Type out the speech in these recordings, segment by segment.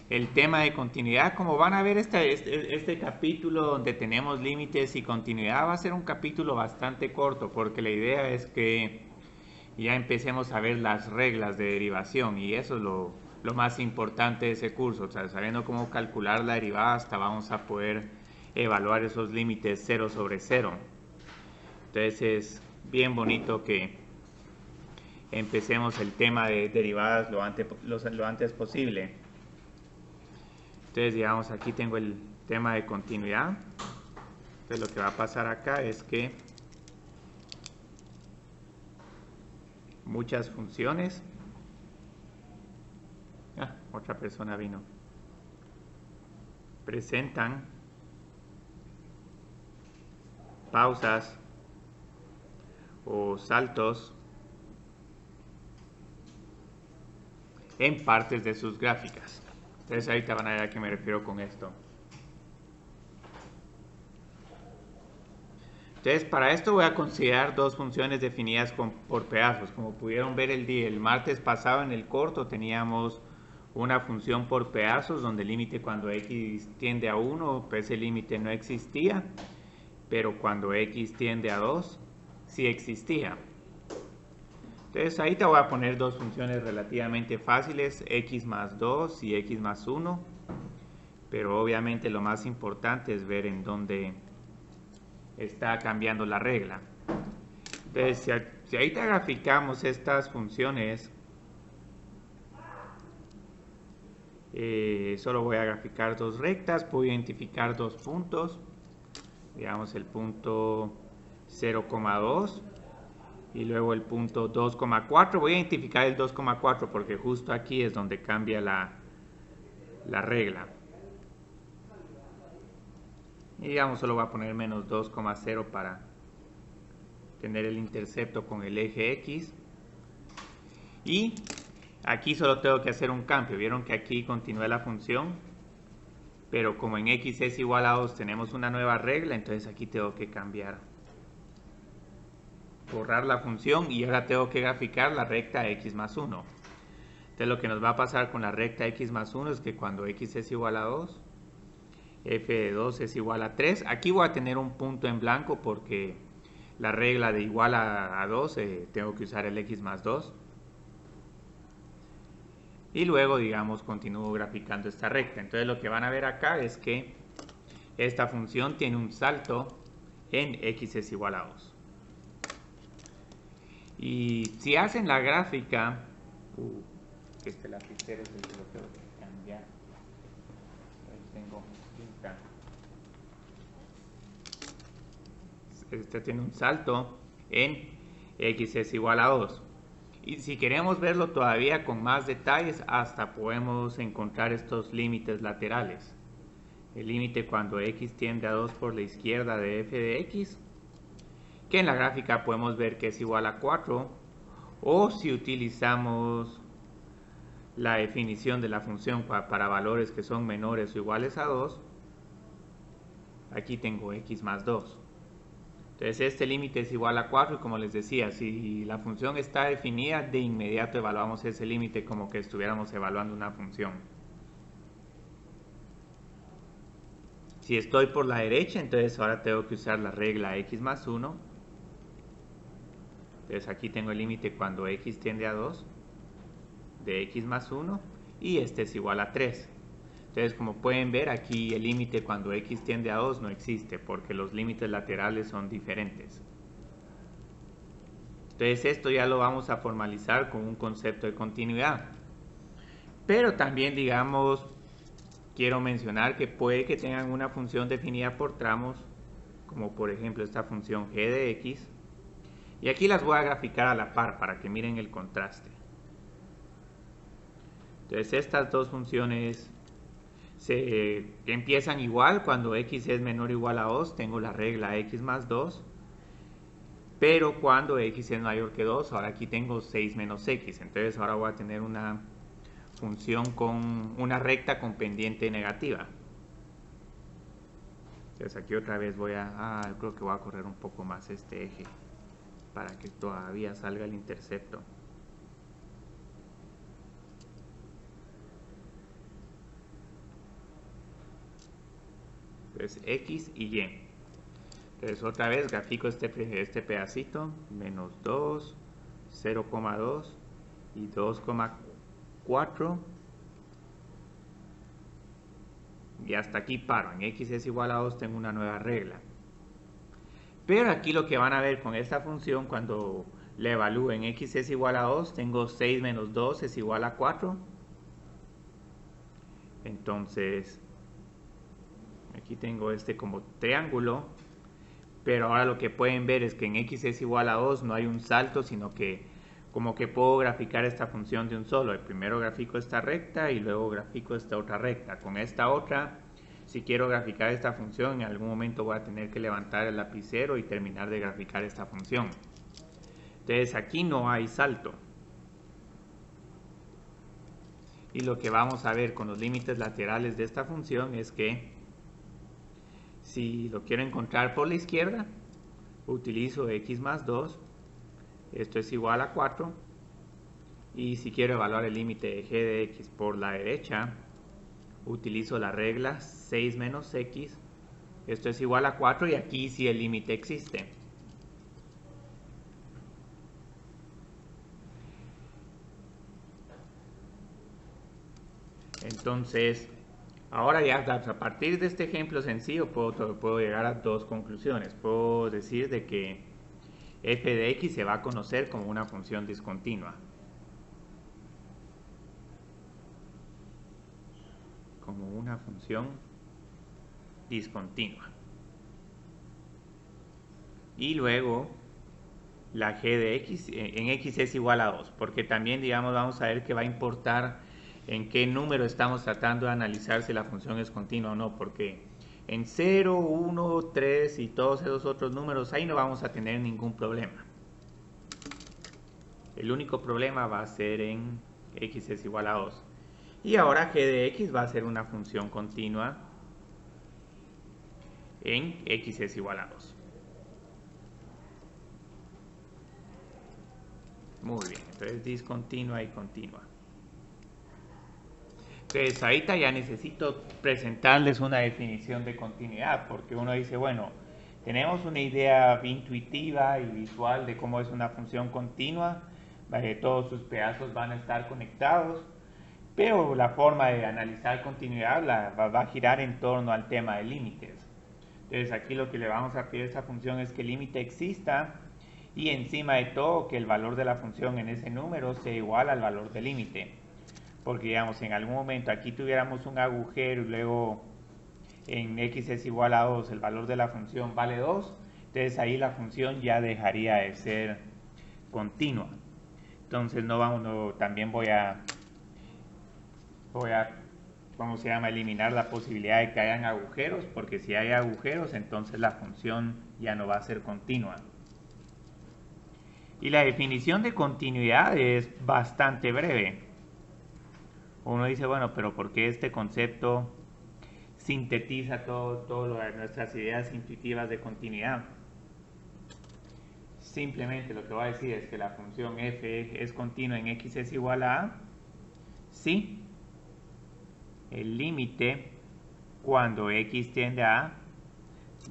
el tema de continuidad. Como van a ver, este capítulo donde tenemos límites y continuidad va a ser un capítulo bastante corto, porque la idea es que ya empecemos a ver las reglas de derivación, y eso es lo más importante de ese curso. O sea, sabiendo cómo calcular la derivada, hasta vamos a poder evaluar esos límites 0/0. Entonces es bien bonito que empecemos el tema de derivadas lo antes posible. Entonces, digamos, aquí tengo el tema de continuidad. Entonces, lo que va a pasar acá es que muchas funciones... otra persona vino. Presentan pausas o saltos en partes de sus gráficas. Entonces ahorita van a ver a qué me refiero con esto. Entonces para esto voy a considerar dos funciones definidas por pedazos. Como pudieron ver el martes pasado en el corto, teníamos una función por pedazos donde el límite cuando x tiende a 1, pues ese límite no existía, pero cuando x tiende a 2, sí existía. Entonces ahí te voy a poner dos funciones relativamente fáciles, x más 2 y x más 1, pero obviamente lo más importante es ver en dónde está cambiando la regla. Entonces si ahorita graficamos estas funciones, solo voy a graficar dos rectas, puedo identificar dos puntos, digamos el punto 0,2 y luego el punto 2,4. Voy a identificar el 2,4 porque justo aquí es donde cambia la regla. Y digamos, solo voy a poner menos 2,0 para tener el intercepto con el eje X. Y aquí solo tengo que hacer un cambio. Vieron que aquí continúa la función, pero como en X es igual a 2 tenemos una nueva regla, entonces aquí tengo que cambiar, borrar la función, y ahora tengo que graficar la recta x más 1. Entonces lo que nos va a pasar con la recta x más 1 es que cuando x es igual a 2, f de 2 es igual a 3. Aquí voy a tener un punto en blanco porque la regla de igual a 2 tengo que usar el x más 2. Y luego, digamos, continúo graficando esta recta. Entonces lo que van a ver acá es que esta función tiene un salto en x es igual a 2. Y si hacen la gráfica, este lapicero es el que lo tengo que cambiar. Ahí tengo tinta. Este tiene un salto en x es igual a 2. Y si queremos verlo todavía con más detalles, hasta podemos encontrar estos límites laterales. El límite cuando x tiende a 2 por la izquierda de f de x, que en la gráfica podemos ver que es igual a 4, o si utilizamos la definición de la función para valores que son menores o iguales a 2, aquí tengo x más 2. Entonces este límite es igual a 4 y como les decía, si la función está definida, de inmediato evaluamos ese límite como que estuviéramos evaluando una función. Si estoy por la derecha, entonces ahora tengo que usar la regla x más 1. Entonces aquí tengo el límite cuando x tiende a 2 de x más 1 y este es igual a 3. Entonces, como pueden ver, aquí el límite cuando x tiende a 2 no existe porque los límites laterales son diferentes. Entonces esto ya lo vamos a formalizar con un concepto de continuidad. Pero también, digamos, quiero mencionar que puede que tengan una función definida por tramos, como por ejemplo esta función g de x. Y aquí las voy a graficar a la par para que miren el contraste. Entonces estas dos funciones que empiezan igual. Cuando x es menor o igual a 2 tengo la regla x más 2, pero cuando x es mayor que 2, ahora aquí tengo 6 menos x. Entonces ahora voy a tener una función con una recta con pendiente negativa. Entonces aquí otra vez voy a creo que voy a correr un poco más este eje para que todavía salga el intercepto. Entonces x y y. Entonces otra vez grafico este pedacito, menos 2, 0,2 y 2,4. Y hasta aquí paro. En x es igual a 2 tengo una nueva regla. Pero aquí lo que van a ver con esta función cuando la evalúen x es igual a 2, tengo 6 menos 2 es igual a 4. Entonces, aquí tengo este como triángulo. Pero ahora lo que pueden ver es que en x es igual a 2 no hay un salto, sino que como que puedo graficar esta función de un solo. Primero grafico esta recta y luego grafico esta otra recta. Con esta otra, si quiero graficar esta función, en algún momento voy a tener que levantar el lapicero y terminar de graficar esta función. Entonces aquí no hay salto. Y lo que vamos a ver con los límites laterales de esta función es que si lo quiero encontrar por la izquierda, utilizo x más 2, esto es igual a 4, y si quiero evaluar el límite de g de x por la derecha, utilizo la regla 6 menos x, esto es igual a 4, y aquí sí el límite existe. Entonces, ahora ya a partir de este ejemplo sencillo puedo llegar a dos conclusiones. Puedo decir de que f de x se va a conocer como una función discontinua. Como una función discontinua. Y luego la g de x en x es igual a 2, porque también digamos vamos a ver que va a importar en qué número estamos tratando de analizar si la función es continua o no, porque en 0, 1, 3 y todos esos otros números ahí no vamos a tener ningún problema. El único problema va a ser en x es igual a 2. Y ahora g de x va a ser una función continua en x es igual a 2. Muy bien, entonces discontinua y continua. Entonces ahorita ya necesito presentarles una definición de continuidad, porque uno dice, bueno, tenemos una idea intuitiva y visual de cómo es una función continua, todos sus pedazos van a estar conectados, pero la forma de analizar continuidad va a girar en torno al tema de límites. Entonces aquí lo que le vamos a pedir a esta función es que el límite exista y encima de todo que el valor de la función en ese número sea igual al valor del límite. Porque digamos en algún momento aquí tuviéramos un agujero y luego en x es igual a 2 el valor de la función vale 2, entonces ahí la función ya dejaría de ser continua. Entonces también voy a ¿cómo se llama? Eliminar la posibilidad de que hayan agujeros, porque si hay agujeros entonces la función ya no va a ser continua. Y la definición de continuidad es bastante breve. Uno dice, bueno, pero ¿por qué este concepto sintetiza todo lo de nuestras ideas intuitivas de continuidad? Simplemente lo que voy a decir es que la función f es continua en x es igual a a si el límite cuando x tiende a a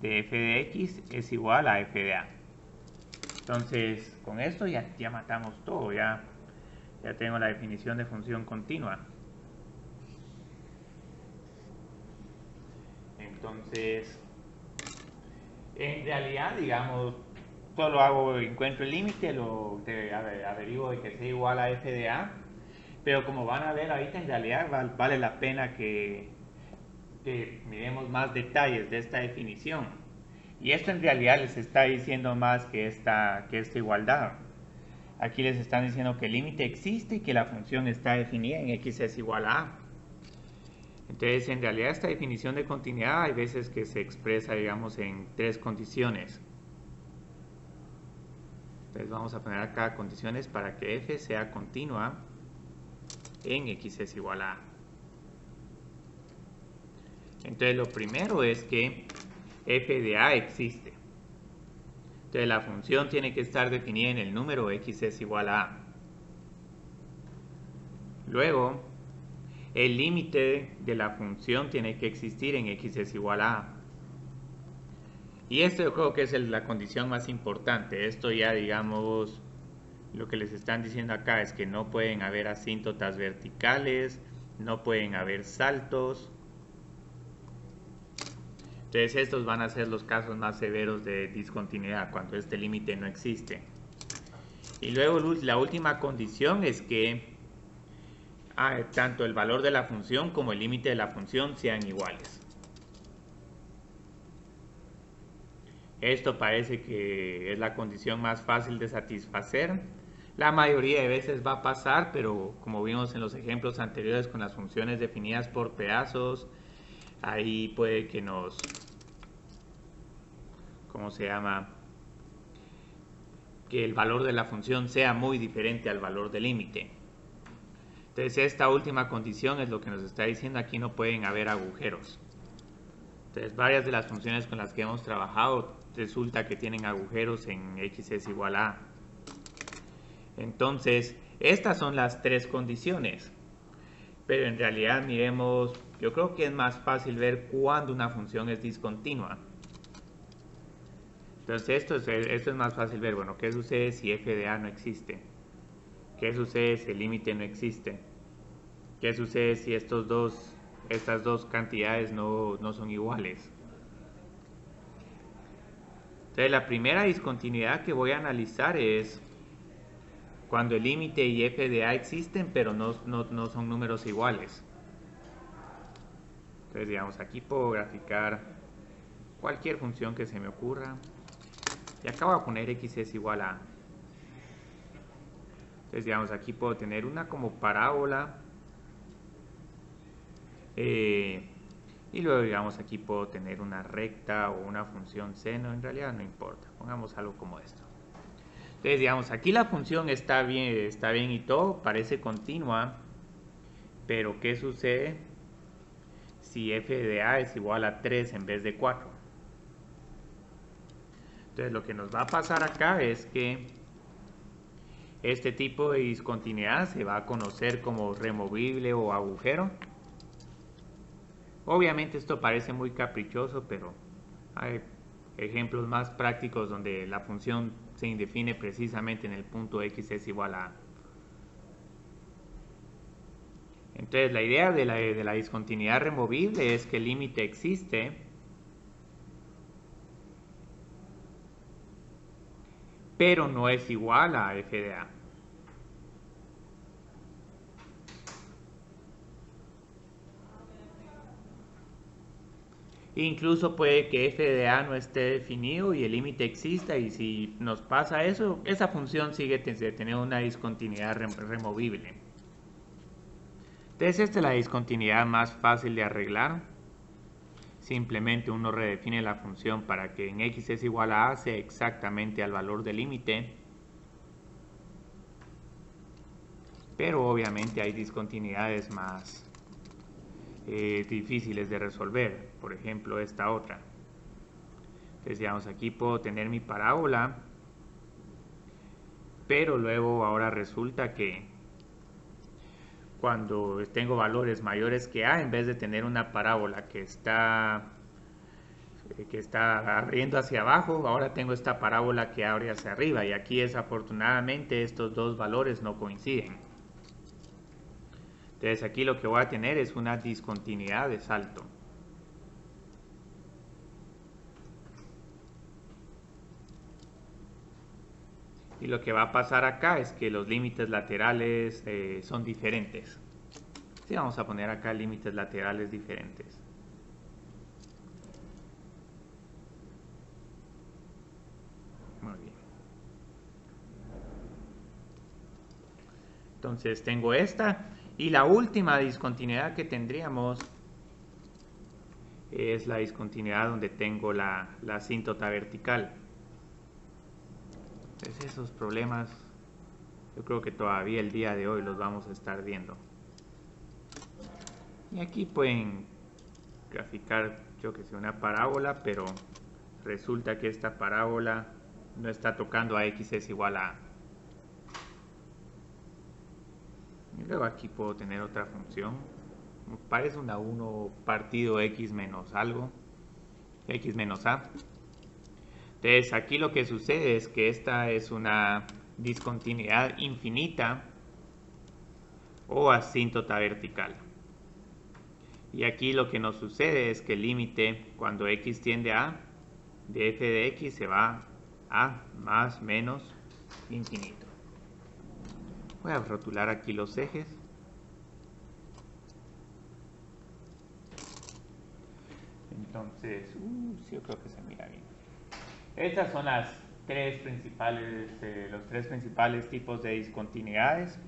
de f de x es igual a f de a. Entonces, con esto ya matamos todo, ya tengo la definición de función continua. Entonces, en realidad, digamos, solo encuentro el límite, averiguo de que sea igual a f de a, pero como van a ver ahorita, en realidad vale la pena que miremos más detalles de esta definición. Y esto en realidad les está diciendo más que esta igualdad. Aquí les están diciendo que el límite existe y que la función está definida en x es igual a a. Entonces, en realidad esta definición de continuidad hay veces que se expresa, digamos, en tres condiciones. Entonces vamos a poner acá condiciones para que f sea continua en x es igual a a. Entonces lo primero es que f de a existe. Entonces la función tiene que estar definida en el número x es igual a a. Luego, el límite de la función tiene que existir en x es igual a a. Y esto yo creo que es la condición más importante. Esto ya, digamos, lo que les están diciendo acá es que no pueden haber asíntotas verticales, no pueden haber saltos. Entonces estos van a ser los casos más severos de discontinuidad, cuando este límite no existe. Y luego la última condición es que tanto el valor de la función como el límite de la función sean iguales. Esto parece que es la condición más fácil de satisfacer. La mayoría de veces va a pasar, pero como vimos en los ejemplos anteriores con las funciones definidas por pedazos, ahí puede que nos, ¿cómo se llama? Que el valor de la función sea muy diferente al valor del límite. Entonces esta última condición es lo que nos está diciendo aquí no pueden haber agujeros. Entonces varias de las funciones con las que hemos trabajado resulta que tienen agujeros en x es igual a. Entonces estas son las tres condiciones. Pero en realidad miremos, yo creo que es más fácil ver cuándo una función es discontinua. Entonces esto es más fácil ver, bueno, ¿qué sucede si f de a no existe? ¿Qué sucede si el límite no existe? ¿Qué sucede si estas dos cantidades no son iguales? Entonces la primera discontinuidad que voy a analizar es cuando el límite y f de a existen pero no son números iguales. Entonces digamos aquí puedo graficar cualquier función que se me ocurra y acá voy a poner x es igual a. Entonces digamos aquí puedo tener una como parábola y luego digamos aquí puedo tener una recta o una función seno, en realidad no importa, pongamos algo como esto. Entonces digamos aquí la función está bien y todo, parece continua, pero ¿qué sucede si f de a es igual a 3 en vez de 4? Entonces lo que nos va a pasar acá es que este tipo de discontinuidad se va a conocer como removible o agujero. Obviamente esto parece muy caprichoso, pero hay ejemplos más prácticos donde la función se define precisamente en el punto x es igual a. Entonces la idea de la discontinuidad removible es que el límite existe, pero no es igual a f de a. Incluso puede que f de a no esté definido y el límite exista, y si nos pasa eso, esa función sigue teniendo una discontinuidad removible. Entonces esta es la discontinuidad más fácil de arreglar. Simplemente uno redefine la función para que en x es igual a sea exactamente al valor del límite. Pero obviamente hay discontinuidades más difíciles de resolver. Por ejemplo, esta otra. Entonces, digamos, aquí puedo tener mi parábola, pero luego ahora resulta que cuando tengo valores mayores que a, en vez de tener una parábola que está abriendo hacia abajo, ahora tengo esta parábola que abre hacia arriba, y aquí desafortunadamente estos dos valores no coinciden. Entonces aquí lo que voy a tener es una discontinuidad de salto. Y lo que va a pasar acá es que los límites laterales son diferentes. Sí, vamos a poner acá límites laterales diferentes. Muy bien. Entonces tengo esta. Y la última discontinuidad que tendríamos es la discontinuidad donde tengo la asíntota vertical. Entonces esos problemas yo creo que todavía el día de hoy los vamos a estar viendo. Y aquí pueden graficar, yo que sé, una parábola, pero resulta que esta parábola no está tocando a x es igual a. Y luego aquí puedo tener otra función. Parece una 1 partido x menos algo, x menos a. Entonces aquí lo que sucede es que esta es una discontinuidad infinita o asíntota vertical. Y aquí lo que nos sucede es que el límite cuando x tiende a de f de x se va a más menos infinito. Voy a rotular aquí los ejes. Entonces, sí, yo creo que se mira bien. Estas son los tres principales tipos de discontinuidades.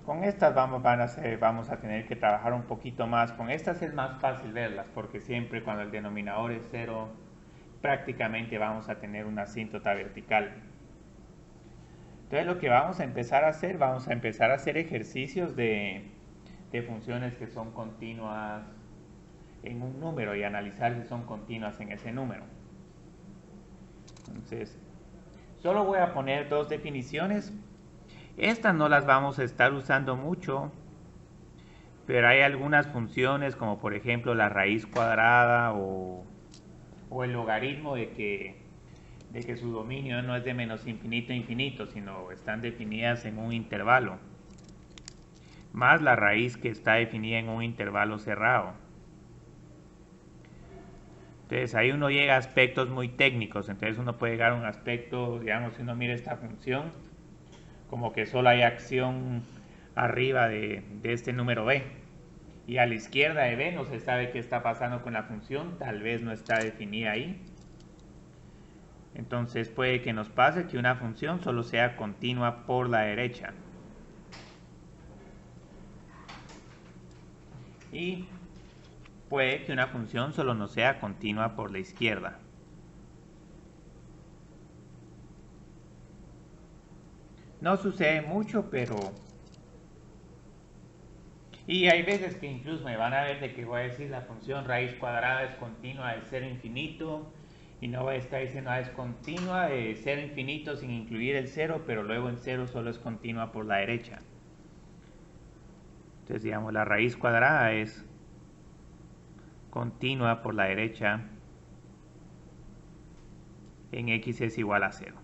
Con estas vamos a tener que trabajar un poquito más. Con estas es más fácil verlas porque siempre cuando el denominador es 0 prácticamente vamos a tener una asíntota vertical. Entonces lo que vamos a empezar a hacer ejercicios de funciones que son continuas en un número y analizar si son continuas en ese número. Entonces, solo voy a poner dos definiciones. Estas no las vamos a estar usando mucho, pero hay algunas funciones como por ejemplo la raíz cuadrada o el logaritmo de que su dominio no es de menos infinito a infinito, sino están definidas en un intervalo, más la raíz que está definida en un intervalo cerrado. Entonces ahí uno llega a aspectos muy técnicos. Entonces uno puede llegar a un aspecto, digamos, si uno mira esta función, como que solo hay acción arriba de este número b. Y a la izquierda de b no se sabe qué está pasando con la función, tal vez no está definida ahí. Entonces puede que nos pase que una función solo sea continua por la derecha. Y puede que una función solo no sea continua por la izquierda. No sucede mucho, pero... Y hay veces que incluso me van a ver de que voy a decir la función raíz cuadrada es continua de 0 a infinito, y no voy a estar diciendo es continua de 0 a infinito sin incluir el 0, pero luego en 0 solo es continua por la derecha. Entonces digamos la raíz cuadrada es continua por la derecha en x es igual a 0.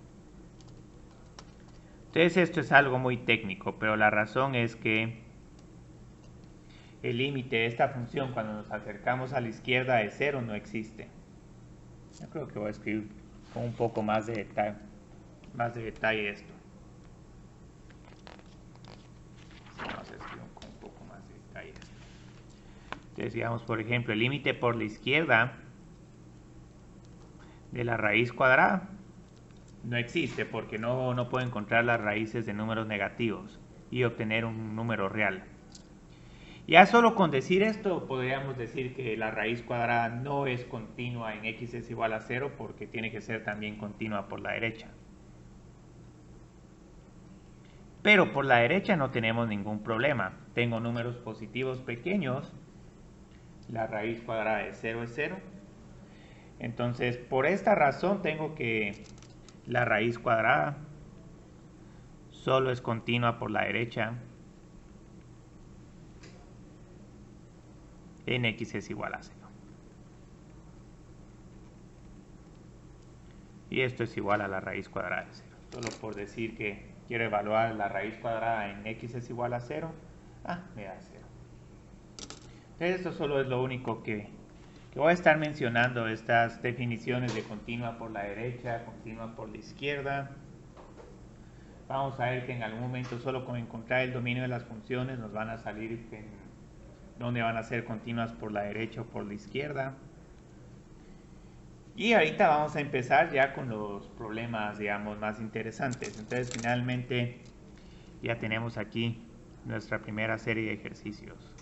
Entonces esto es algo muy técnico, pero la razón es que el límite de esta función cuando nos acercamos a la izquierda de 0 no existe. Yo creo que voy a escribir con un poco más de detalle esto. Vamos a escribir con un poco más de detalle esto. Entonces digamos, por ejemplo, el límite por la izquierda de la raíz cuadrada no existe porque no puedo encontrar las raíces de números negativos y obtener un número real. Ya solo con decir esto podríamos decir que la raíz cuadrada no es continua en x es igual a 0 porque tiene que ser también continua por la derecha. Pero por la derecha no tenemos ningún problema. Tengo números positivos pequeños. La raíz cuadrada de 0 es 0. Entonces, por esta razón tengo que la raíz cuadrada solo es continua por la derecha en x es igual a 0. Y esto es igual a la raíz cuadrada de 0. Solo por decir que quiero evaluar la raíz cuadrada en x es igual a 0, me da 0. Entonces esto solo es lo único que voy a estar mencionando, estas definiciones de continua por la derecha, continua por la izquierda. Vamos a ver que en algún momento solo con encontrar el dominio de las funciones nos van a salir dónde van a ser continuas por la derecha o por la izquierda. Y ahorita vamos a empezar ya con los problemas, digamos, más interesantes. Entonces finalmente ya tenemos aquí nuestra primera serie de ejercicios.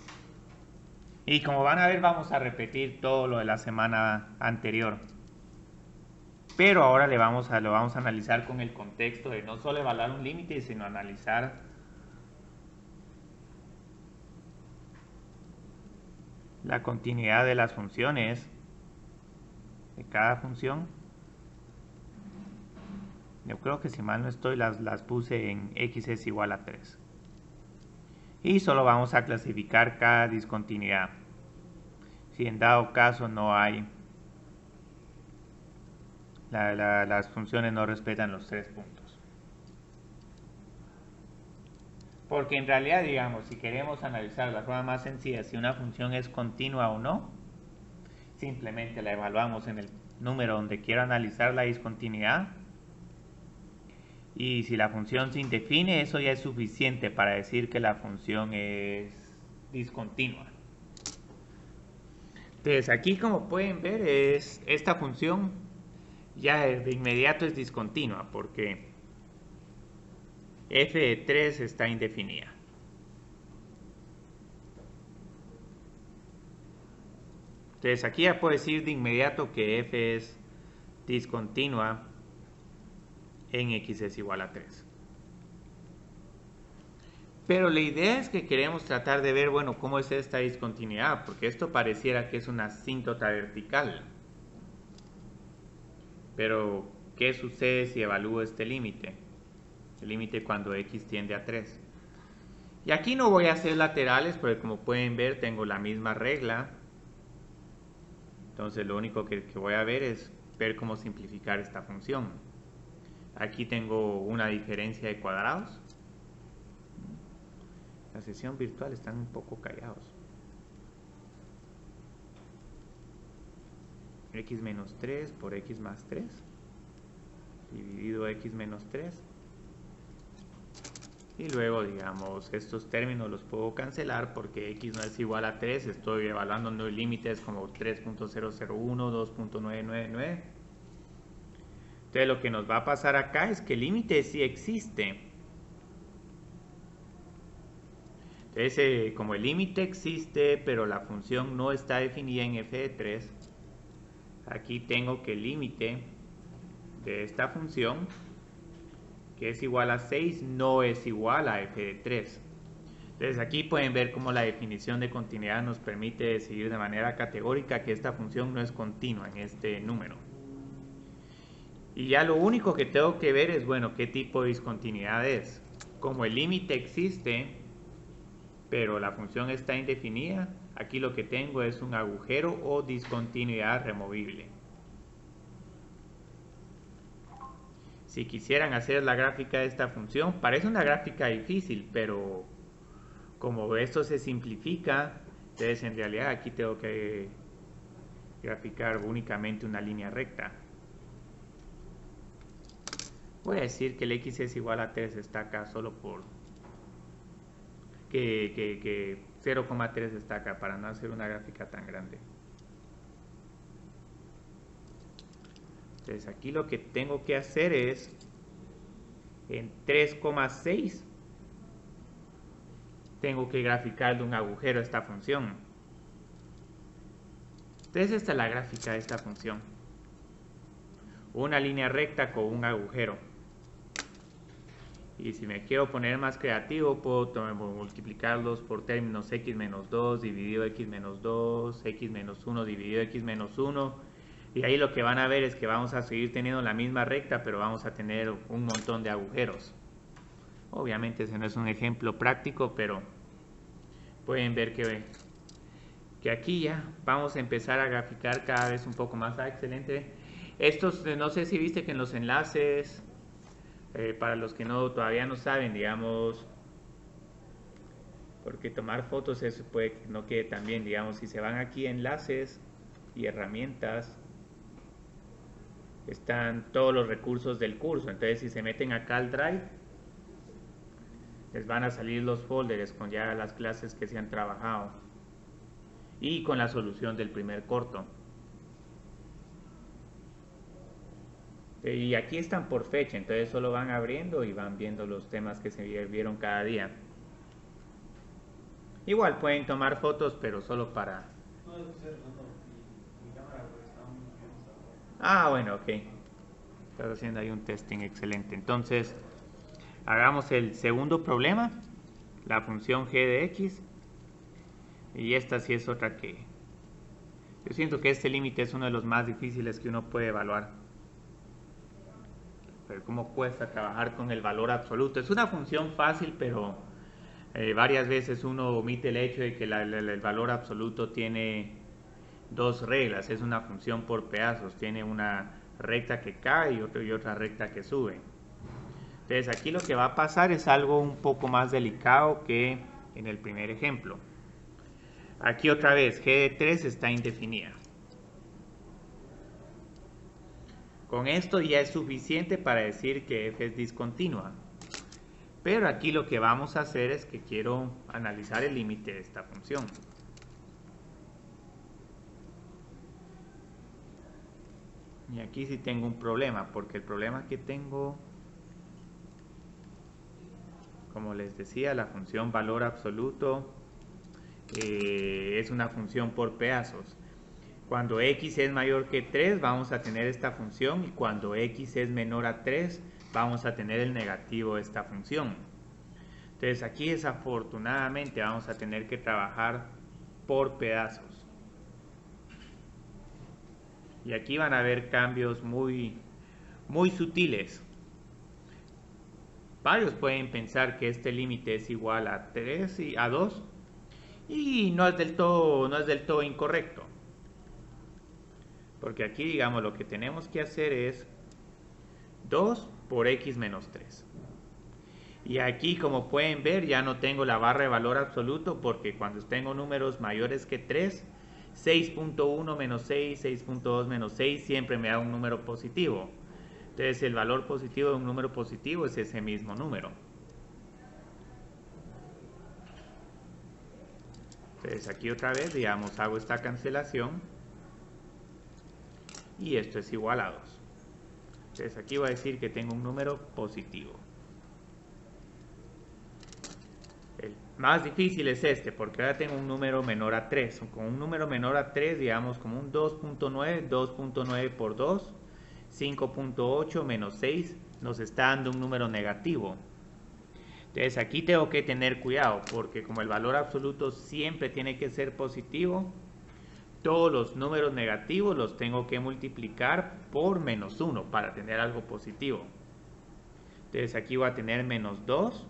Y como van a ver, vamos a repetir todo lo de la semana anterior. Pero ahora lo vamos a analizar con el contexto de no solo evaluar un límite, sino analizar la continuidad de las funciones, de cada función. Yo creo que si mal no estoy, las puse en x es igual a 3. Y solo vamos a clasificar cada discontinuidad. Si en dado caso no hay las funciones no respetan los 3 puntos. Porque en realidad, digamos, si queremos analizar la forma más sencilla, si una función es continua o no, simplemente la evaluamos en el número donde quiero analizar la discontinuidad. Y si la función se indefine, eso ya es suficiente para decir que la función es discontinua. Entonces aquí, como pueden ver, esta función ya de inmediato es discontinua porque f de 3 está indefinida. Entonces aquí ya puedo decir de inmediato que f es discontinua en x es igual a 3. Pero la idea es que queremos tratar de ver, bueno, cómo es esta discontinuidad, porque esto pareciera que es una asíntota vertical. Pero, ¿qué sucede si evalúo este límite? El límite cuando x tiende a 3. Y aquí no voy a hacer laterales, porque como pueden ver tengo la misma regla. Entonces lo único que voy a ver es ver cómo simplificar esta función. Aquí tengo una diferencia de cuadrados. La sesión virtual están un poco callados. X menos 3 por x más 3 dividido x menos 3. Y luego, digamos, estos términos los puedo cancelar porque x no es igual a 3. Estoy evaluando no límites como 3.001, 2.999. Entonces lo que nos va a pasar acá es que el límite sí existe. Entonces, como el límite existe, pero la función no está definida en f de 3, aquí tengo que el límite de esta función, que es igual a 6, no es igual a f de 3. Entonces aquí pueden ver cómo la definición de continuidad nos permite decidir de manera categórica que esta función no es continua en este número. Y ya lo único que tengo que ver es, bueno, qué tipo de discontinuidad es. Como el límite existe, pero la función está indefinida, aquí lo que tengo es un agujero o discontinuidad removible. Si quisieran hacer la gráfica de esta función, parece una gráfica difícil, pero como esto se simplifica, entonces en realidad aquí tengo que graficar únicamente una línea recta. Voy a decir que el x es igual a 3 está acá solo por que 0,3 está acá para no hacer una gráfica tan grande. Entonces aquí lo que tengo que hacer es en 3,6 tengo que graficarle un agujero a esta función. Entonces esta es la gráfica de esta función. Una línea recta con un agujero. Y si me quiero poner más creativo, puedo multiplicarlos por términos x menos 2 dividido x menos 2, x menos 1 dividido x menos 1. Y ahí lo que van a ver es que vamos a seguir teniendo la misma recta, pero vamos a tener un montón de agujeros. Obviamente ese no es un ejemplo práctico, pero pueden ver que aquí ya vamos a empezar a graficar cada vez un poco más. Ah, excelente. Estos, no sé si viste que en los enlaces... para los que todavía no saben, digamos, porque tomar fotos eso puede que no quede tan bien, digamos, si se van aquí a enlaces y herramientas, están todos los recursos del curso. Entonces si se meten acá al Drive, les van a salir los folders con ya las clases que se han trabajado y con la solución del primer corto. Y aquí están por fecha, entonces solo van abriendo y van viendo los temas que se vieron cada día. Igual pueden tomar fotos, pero solo para... Ah, bueno, ok. Estás haciendo ahí un testing excelente. Entonces, hagamos el segundo problema, la función g de x. Y esta sí es otra que... Yo siento que este límite es uno de los más difíciles que uno puede evaluar. Pero cómo cuesta trabajar con el valor absoluto. Es una función fácil, pero varias veces uno omite el hecho de que el valor absoluto tiene dos reglas. Es una función por pedazos. Tiene una recta que cae y otra recta que sube. Entonces aquí lo que va a pasar es algo un poco más delicado que en el primer ejemplo. Aquí otra vez g de 3 está indefinida. Con esto ya es suficiente para decir que f es discontinua. Pero aquí lo que vamos a hacer es que quiero analizar el límite de esta función. Y aquí sí tengo un problema, porque el problema que tengo, como les decía, la función valor absoluto es una función por pedazos. Cuando x es mayor que 3 vamos a tener esta función, y cuando x es menor a 3 vamos a tener el negativo de esta función. Entonces aquí desafortunadamente vamos a tener que trabajar por pedazos. Y aquí van a haber cambios muy sutiles. Varios pueden pensar que este límite es igual a 3 y a 2 y no es del todo incorrecto. Porque aquí, digamos, lo que tenemos que hacer es 2 por x menos 3. Y aquí, como pueden ver, ya no tengo la barra de valor absoluto, porque cuando tengo números mayores que 3, 6.1 menos 6, 6.2 menos 6, siempre me da un número positivo. Entonces el valor positivo de un número positivo es ese mismo número. Entonces aquí otra vez, digamos, hago esta cancelación. Y esto es igual a 2. Entonces aquí voy a decir que tengo un número positivo. El más difícil es este, porque ahora tengo un número menor a 3. Con un número menor a 3, digamos como un 2.9, 2.9 por 2, 5.8 menos 6, nos está dando un número negativo. Entonces aquí tengo que tener cuidado, porque como el valor absoluto siempre tiene que ser positivo, todos los números negativos los tengo que multiplicar por menos 1 para tener algo positivo. Entonces aquí voy a tener menos 2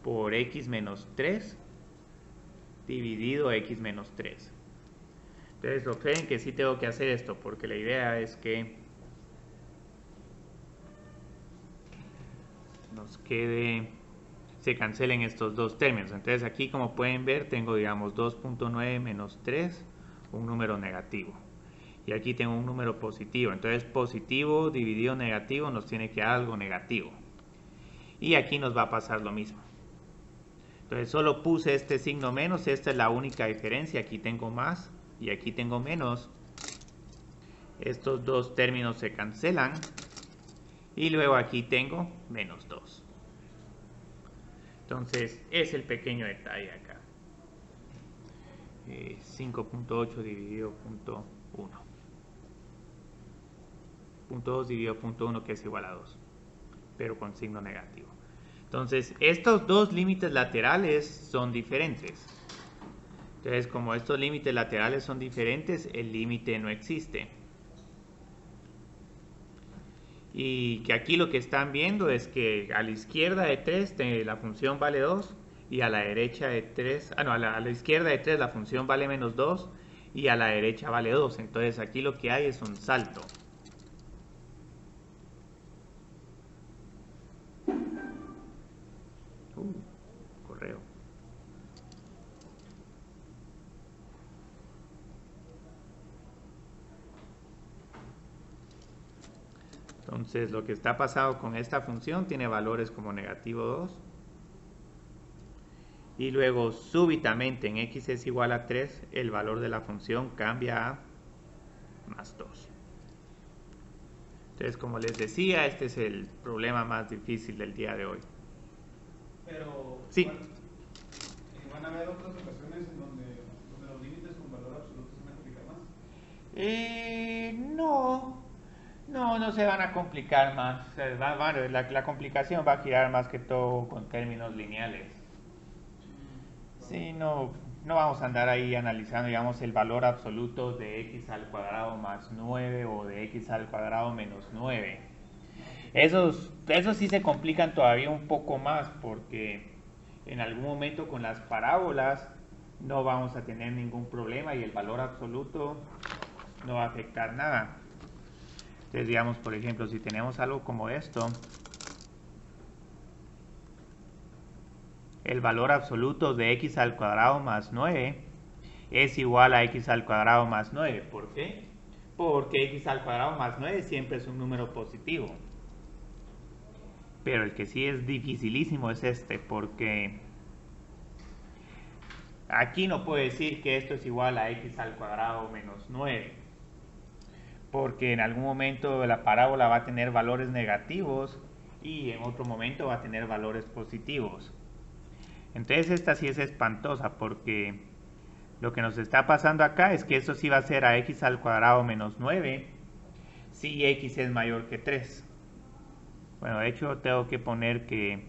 por x menos 3 dividido x menos 3. Entonces observen que sí tengo que hacer esto, porque la idea es que nos quede, se cancelen estos dos términos. Entonces aquí, como pueden ver, tengo, digamos, 2.9 menos 3, un número negativo. Y aquí tengo un número positivo. Entonces positivo dividido negativo nos tiene que dar algo negativo. Y aquí nos va a pasar lo mismo. Entonces solo puse este signo menos, esta es la única diferencia. Aquí tengo más y aquí tengo menos. Estos dos términos se cancelan. Y luego aquí tengo menos 2. Entonces es el pequeño detalle acá. 5.8 dividido punto 1. Punto 2 dividido punto 1, que es igual a 2. Pero con signo negativo. Entonces estos dos límites laterales son diferentes. Entonces como estos límites laterales son diferentes, el límite no existe. Y que aquí lo que están viendo es que a la izquierda de 3 la función vale 2 y a la derecha de 3, a la izquierda de 3 la función vale menos 2 y a la derecha vale 2. Entonces aquí lo que hay es un salto. Correo. Entonces lo que está pasando con esta función tiene valores como negativo 2 y luego súbitamente en x es igual a 3 el valor de la función cambia a más 2. Entonces, como les decía, este es el problema más difícil del día de hoy. Pero sí. ¿Van a haber otras ocasiones en donde los límites con valor absoluto se van a complicar más? No se van a complicar más. La complicación va a girar más que todo con términos lineales. Sí, no vamos a andar ahí analizando, digamos, el valor absoluto de x al cuadrado más 9 o de x al cuadrado menos 9. Esos sí se complican todavía un poco más, porque en algún momento con las parábolas no vamos a tener ningún problema y el valor absoluto no va a afectar nada. Entonces digamos, por ejemplo, si tenemos algo como esto, el valor absoluto de x al cuadrado más 9 es igual a x al cuadrado más 9. ¿Por qué? Porque x al cuadrado más 9 siempre es un número positivo. Pero el que sí es dificilísimo es este, porque aquí no puedo decir que esto es igual a x al cuadrado menos 9. Porque en algún momento la parábola va a tener valores negativos y en otro momento va a tener valores positivos. Entonces esta sí es espantosa, porque lo que nos está pasando acá es que esto sí va a ser a x al cuadrado menos 9 si x es mayor que 3. Bueno, de hecho tengo que poner que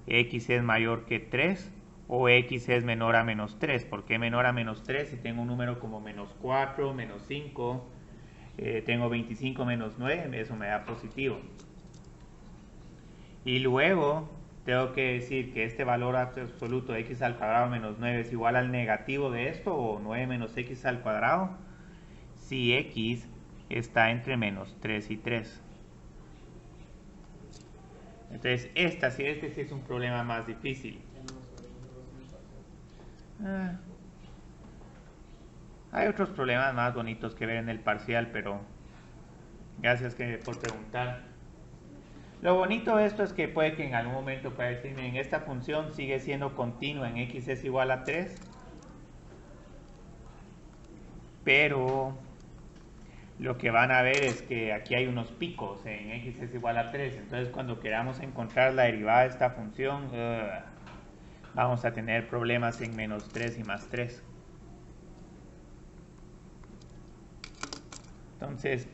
x es mayor que 3 o x es menor a menos 3. ¿Por qué menor a menos 3? Si tengo un número como menos 4, menos 5, tengo 25 menos 9, eso me da positivo. Y luego tengo que decir que este valor absoluto de x al cuadrado menos 9 es igual al negativo de esto, o 9 menos x al cuadrado, si x está entre menos 3 y 3. Entonces este sí es un problema más difícil. Hay otros problemas más bonitos que ver en el parcial, pero gracias por preguntar. Lo bonito de esto es que puede que en algún momento pueda decirme, en esta función sigue siendo continua en x es igual a 3, pero lo que van a ver es que aquí hay unos picos en x es igual a 3, entonces cuando queramos encontrar la derivada de esta función, vamos a tener problemas en menos 3 y más 3. Entonces,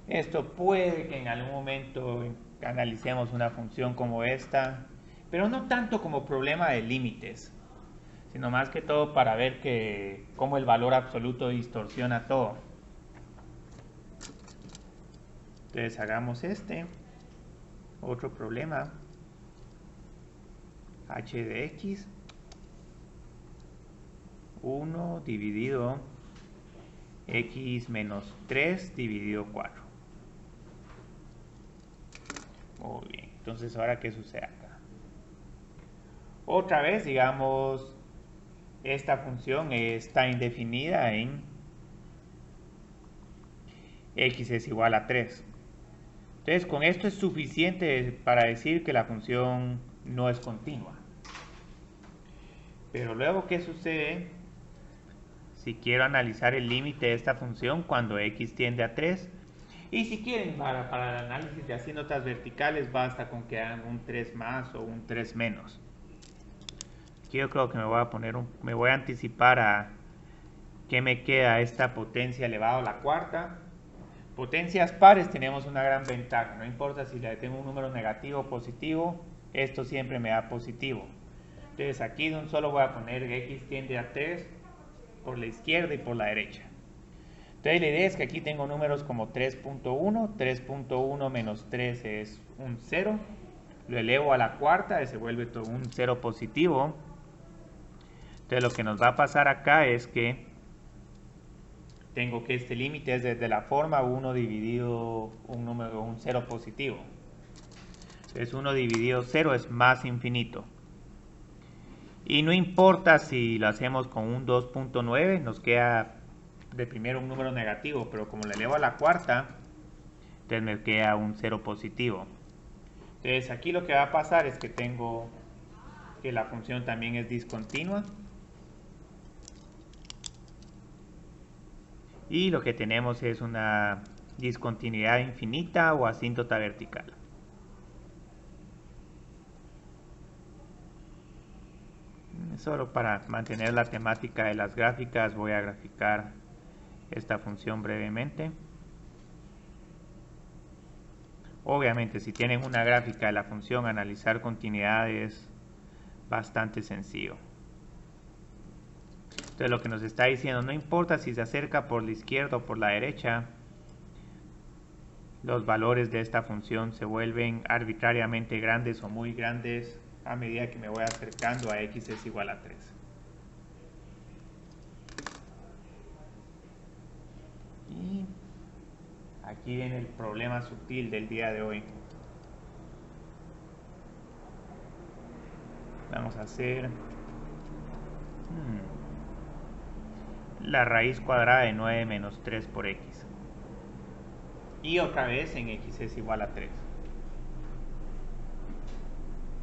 esto puede que en algún momento analicemos una función como esta, pero no tanto como problema de límites, sino más que todo para ver cómo el valor absoluto distorsiona todo. Entonces hagamos otro problema, h de x, 1 dividido x menos 3 dividido 4. Muy bien, entonces ahora ¿qué sucede acá? Otra vez, digamos, esta función está indefinida en x es igual a 3. Entonces con esto es suficiente para decir que la función no es continua. Pero luego, ¿qué sucede si quiero analizar el límite de esta función cuando x tiende a 3? Y si quieren, para el análisis de asínotas verticales, basta con que hagan un 3 más o un 3 menos. Aquí yo creo que me voy a anticipar a qué me queda esta potencia elevado a la cuarta. Potencias pares tenemos una gran ventaja, no importa si le tengo un número negativo o positivo, esto siempre me da positivo. Entonces aquí de un solo voy a poner que x tiende a 3 por la izquierda y por la derecha. Entonces la idea es que aquí tengo números como 3.1, 3.1 menos 3 es un 0, lo elevo a la cuarta y se vuelve todo un 0 positivo. Entonces lo que nos va a pasar acá es que tengo que este límite es desde la forma 1 dividido un 0 positivo. Entonces 1 dividido 0 es más infinito. Y no importa si lo hacemos con un 2.9, nos queda de primero un número negativo, pero como le elevo a la cuarta, entonces me queda un 0 positivo. Entonces aquí lo que va a pasar es que tengo que la función también es discontinua. Y lo que tenemos es una discontinuidad infinita o asíntota vertical. Solo para mantener la temática de las gráficas voy a graficar esta función brevemente. Obviamente si tienen una gráfica de la función, analizar continuidad es bastante sencillo. Entonces lo que nos está diciendo, no importa si se acerca por la izquierda o por la derecha, los valores de esta función se vuelven arbitrariamente grandes o muy grandes a medida que me voy acercando a x es igual a 3. Y Aquí viene el problema sutil del día de hoy. Vamos a hacer la raíz cuadrada de 9 menos 3 por x. Y otra vez en x es igual a 3.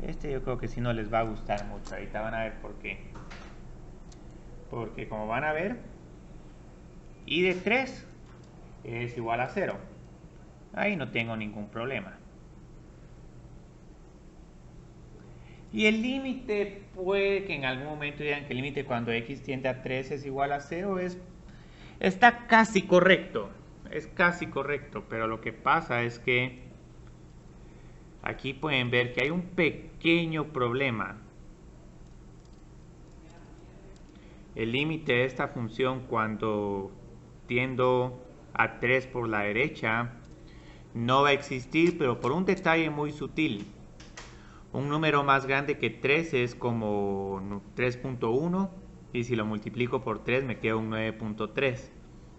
Este yo creo que sí no les va a gustar mucho. Ahorita van a ver por qué. Porque como van a ver, y de 3 es igual a 0. Ahí no tengo ningún problema. Y el límite, puede que en algún momento digan que el límite cuando x tiende a 3 es igual a 0. Está casi correcto. Es casi correcto. Pero lo que pasa es que aquí pueden ver que hay un pequeño problema. El límite de esta función cuando tiendo a 3 por la derecha no va a existir, pero por un detalle muy sutil. Un número más grande que 3 es como 3.1 y si lo multiplico por 3 me queda un 9.3.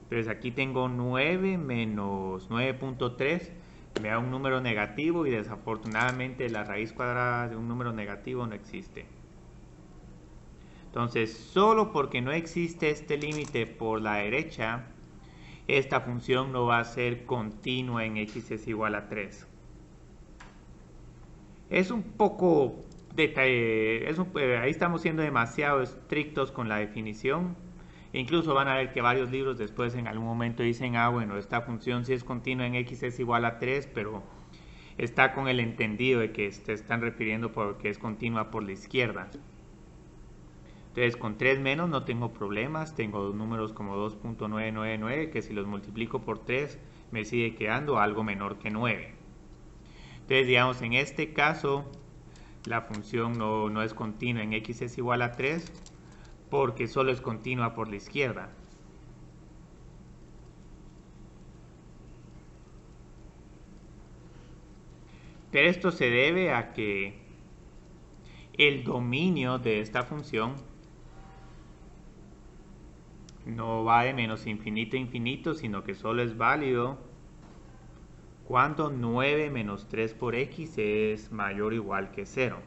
Entonces aquí tengo 9 menos 9.3, me da un número negativo y desafortunadamente la raíz cuadrada de un número negativo no existe. Entonces solo porque no existe este límite por la derecha, esta función no va a ser continua en x es igual a 3. Es un poco detalle, ahí estamos siendo demasiado estrictos con la definición. Incluso van a ver que varios libros después en algún momento dicen, bueno, esta función sí es continua en x es igual a 3, pero está con el entendido de que se están refiriendo porque es continua por la izquierda. Entonces con 3 menos no tengo problemas, tengo números como 2.999 que si los multiplico por 3 me sigue quedando algo menor que 9. Entonces digamos en este caso la función no es continua en x es igual a 3 porque solo es continua por la izquierda. Pero esto se debe a que el dominio de esta función no va de menos infinito a infinito, sino que solo es válido cuando 9 menos 3 por x es mayor o igual que 0.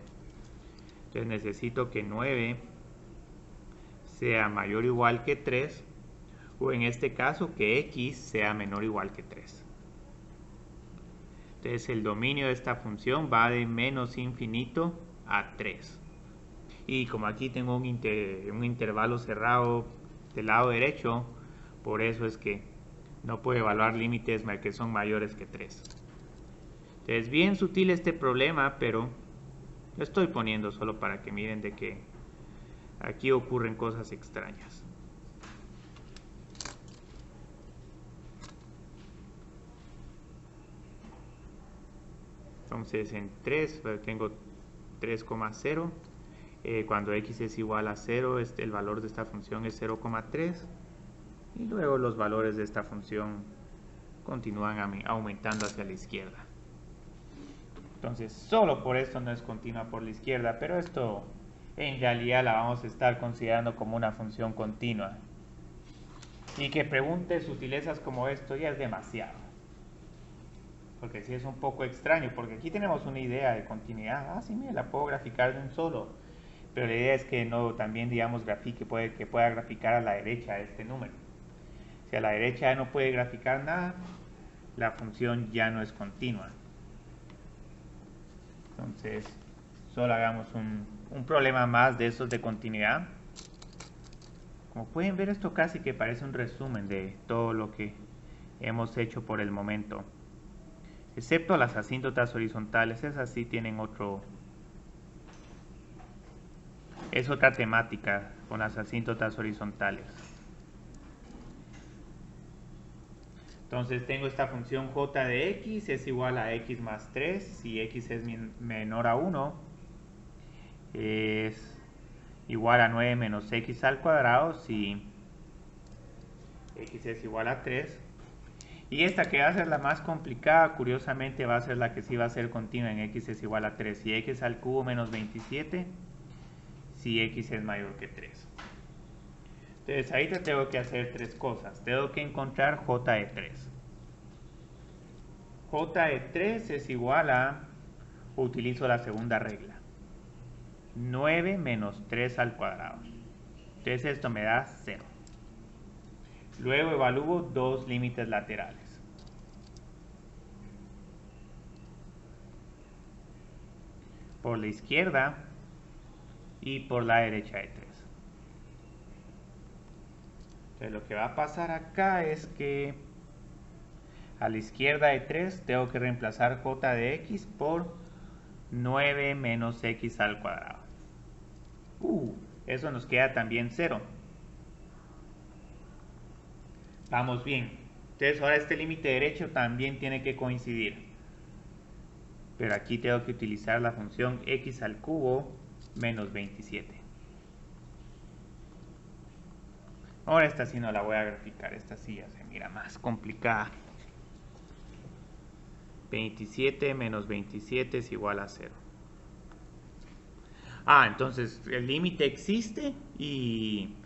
Entonces necesito que 9 sea mayor o igual que 3, o en este caso que x sea menor o igual que 3. Entonces el dominio de esta función va de menos infinito a 3. Y como aquí tengo un intervalo cerrado del lado derecho, por eso es que no puedo evaluar límites que son mayores que 3. Entonces bien sutil este problema, pero lo estoy poniendo solo para que miren de que aquí ocurren cosas extrañas. Entonces en 3 tengo 3,0. Cuando x es igual a 0, el valor de esta función es 0,3. Y luego los valores de esta función continúan aumentando hacia la izquierda. Entonces solo por esto no es continua por la izquierda, pero esto en realidad la vamos a estar considerando como una función continua. Y que pregunte sutilezas como esto ya es demasiado. Porque sí es un poco extraño, porque aquí tenemos una idea de continuidad. Sí, mira, la puedo graficar de un solo. Pero la idea es que no también, digamos, que pueda graficar a la derecha este número. Si a la derecha ya no puede graficar nada, la función ya no es continua. Entonces, solo hagamos un problema más de esos de continuidad. Como pueden ver, esto casi que parece un resumen de todo lo que hemos hecho por el momento. Excepto las asíntotas horizontales, esas sí tienen es otra temática con las asíntotas horizontales. Entonces tengo esta función j de x es igual a x más 3, si x es menor a 1, es igual a 9 menos x al cuadrado, si x es igual a 3. Y esta que va a ser la más complicada, curiosamente va a ser la que sí va a ser continua en x es igual a 3, si x al cubo menos 27, si x es mayor que 3. Entonces ahí te tengo que hacer tres cosas. Tengo que encontrar j de 3. j de 3 es igual a, utilizo la segunda regla, 9 menos 3 al cuadrado. Entonces esto me da 0. Luego evalúo dos límites laterales. Por la izquierda y por la derecha de 3. Entonces lo que va a pasar acá es que a la izquierda de 3 tengo que reemplazar j de x por 9 menos x al cuadrado. Eso nos queda también 0. Vamos bien. Entonces ahora este límite derecho también tiene que coincidir. Pero aquí tengo que utilizar la función x al cubo menos 27. Ahora esta sí no la voy a graficar, esta sí ya se mira más complicada. 27 menos 27 es igual a 0. Entonces el límite existe y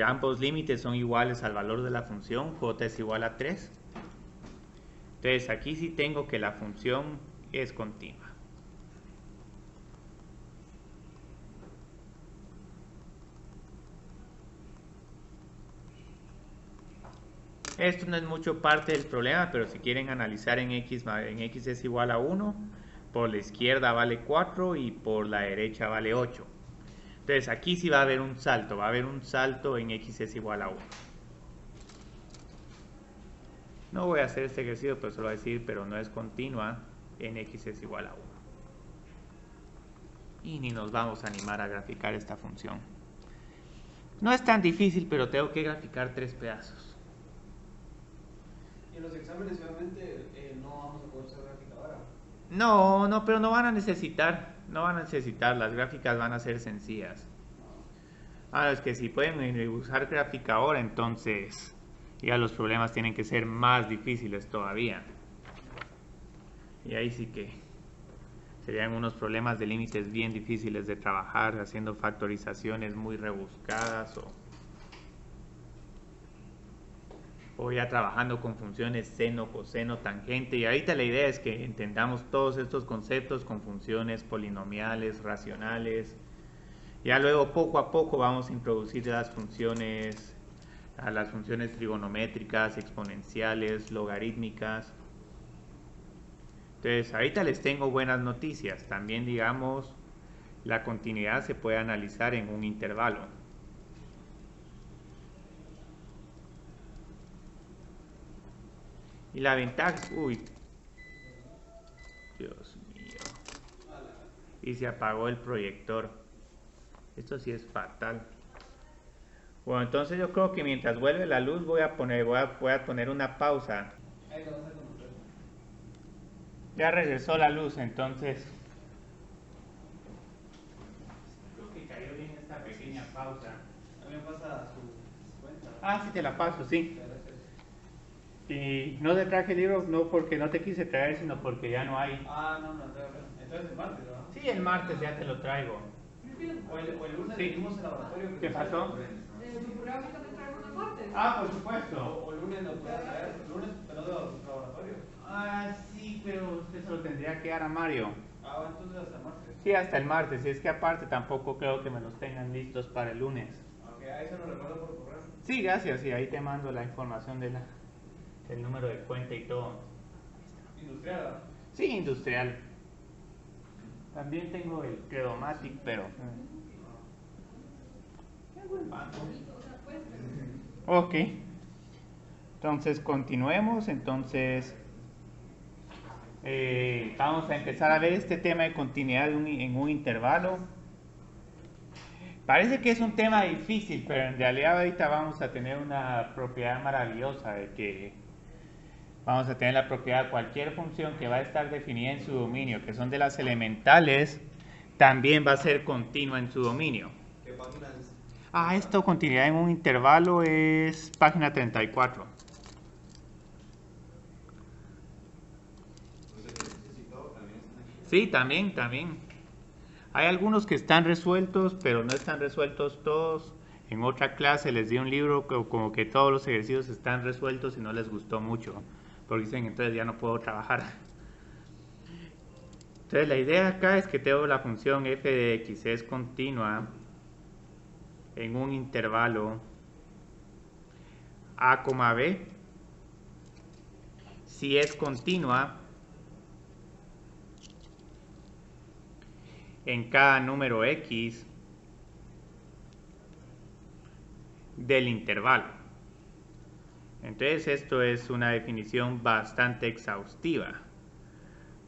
ambos límites son iguales al valor de la función, j es igual a 3. Entonces aquí sí tengo que la función es continua. Esto no es mucho parte del problema, pero si quieren analizar en x es igual a 1, por la izquierda vale 4 y por la derecha vale 8. Entonces aquí sí va a haber un salto, en x es igual a 1. No voy a hacer este ejercicio, pero solo voy a decir, pero no es continua, en x es igual a 1. Y ni nos vamos a animar a graficar esta función. No es tan difícil, pero tengo que graficar 3 pedazos. Y en los exámenes obviamente no vamos a poder usar gráfica ahora. No, pero no van a necesitar, las gráficas van a ser sencillas. Es que si pueden usar gráfica ahora, entonces ya los problemas tienen que ser más difíciles todavía. Y ahí sí que serían unos problemas de límites bien difíciles de trabajar, haciendo factorizaciones muy rebuscadas o ya trabajando con funciones seno, coseno, tangente. Y ahorita la idea es que entendamos todos estos conceptos con funciones polinomiales, racionales. Ya luego poco a poco vamos a introducir las funciones trigonométricas, exponenciales, logarítmicas. Entonces ahorita les tengo buenas noticias. También digamos la continuidad se puede analizar en un intervalo. Y la ventaja es, Dios mío, y se apagó el proyector. Esto sí es fatal. Bueno, entonces yo creo que mientras vuelve la luz voy a poner una pausa. Ya regresó la luz, entonces creo que cayó bien esta pequeña pausa. A mí me pasa su cuenta. Sí te la paso, sí. Y no te traje el libro, no porque no te quise traer, sino porque ya no hay. No, entonces el martes, ¿no? Sí, el martes ya te lo traigo. O el lunes Sí. venimos al laboratorio. ¿Qué pasó? ¿Tu programa también traemos el martes? Por supuesto. O el lunes lo puedes traer. El lunes te lo doy a tu laboratorio. Sí, pero usted se lo tendría que dar a Mario. Entonces hasta el martes. Sí, hasta el martes. Y es que aparte tampoco creo que me los tengan listos para el lunes. Ahí se lo recuerdo por correo. Sí, gracias. Y ahí te mando la información del número de cuenta y todo. ¿Industrial? Sí, industrial. También tengo el Credomatic, pero... Ok. Entonces continuemos. Vamos a empezar a ver este tema de continuidad en un intervalo. Parece que es un tema difícil, pero en realidad ahorita vamos a tener una propiedad maravillosa de que vamos a tener la propiedad de cualquier función que va a estar definida en su dominio, que son de las elementales, también va a ser continua en su dominio. ¿Qué página es? Esto, continuidad en un intervalo, es página 34. Sí, también. Hay algunos que están resueltos, pero no están resueltos todos. En otra clase les di un libro como que todos los ejercicios están resueltos y no les gustó mucho, porque dicen entonces ya no puedo trabajar. Entonces la idea acá es que tengo la función f de x es continua en un intervalo a, b. Si es continua en cada número x del intervalo. Entonces esto es una definición bastante exhaustiva,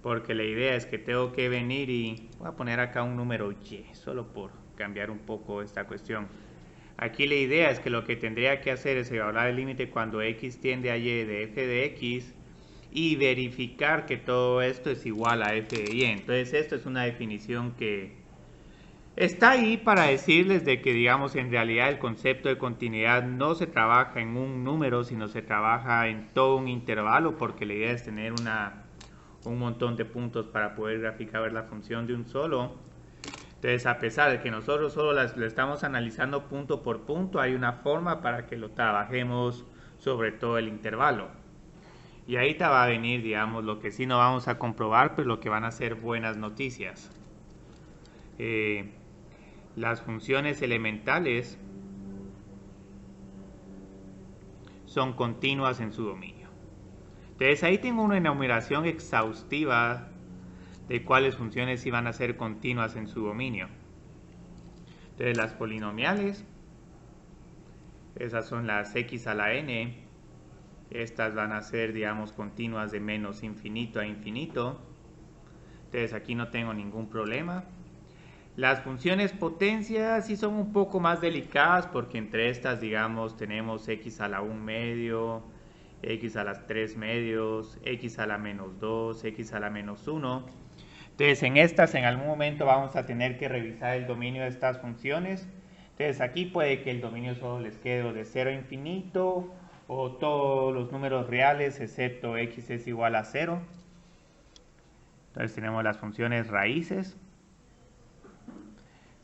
porque la idea es que tengo que venir y voy a poner acá un número y, solo por cambiar un poco esta cuestión. Aquí la idea es que lo que tendría que hacer es evaluar el límite cuando x tiende a y de f de x y verificar que todo esto es igual a f de y. Entonces esto es una definición que está ahí para decirles de que, digamos, en realidad el concepto de continuidad no se trabaja en un número, sino se trabaja en todo un intervalo, porque la idea es tener un montón de puntos para poder graficar la función de un solo. Entonces, a pesar de que nosotros solo lo estamos analizando punto por punto, hay una forma para que lo trabajemos sobre todo el intervalo. Y ahí te va a venir, digamos, lo que sí no vamos a comprobar, pero lo que van a ser buenas noticias. Las funciones elementales son continuas en su dominio. Entonces ahí tengo una enumeración exhaustiva de cuáles funciones iban a ser continuas en su dominio. Entonces las polinomiales, esas son las x a la n, estas van a ser, digamos, continuas de menos infinito a infinito. Entonces aquí no tengo ningún problema. Las funciones potencia sí son un poco más delicadas, porque entre estas, digamos, tenemos x a la 1 medio, x a las 3 medios, x a la menos 2, x a la menos 1. Entonces en estas en algún momento vamos a tener que revisar el dominio de estas funciones. Entonces aquí puede que el dominio solo les quede de 0 a infinito o todos los números reales excepto x es igual a 0. Entonces tenemos las funciones raíces.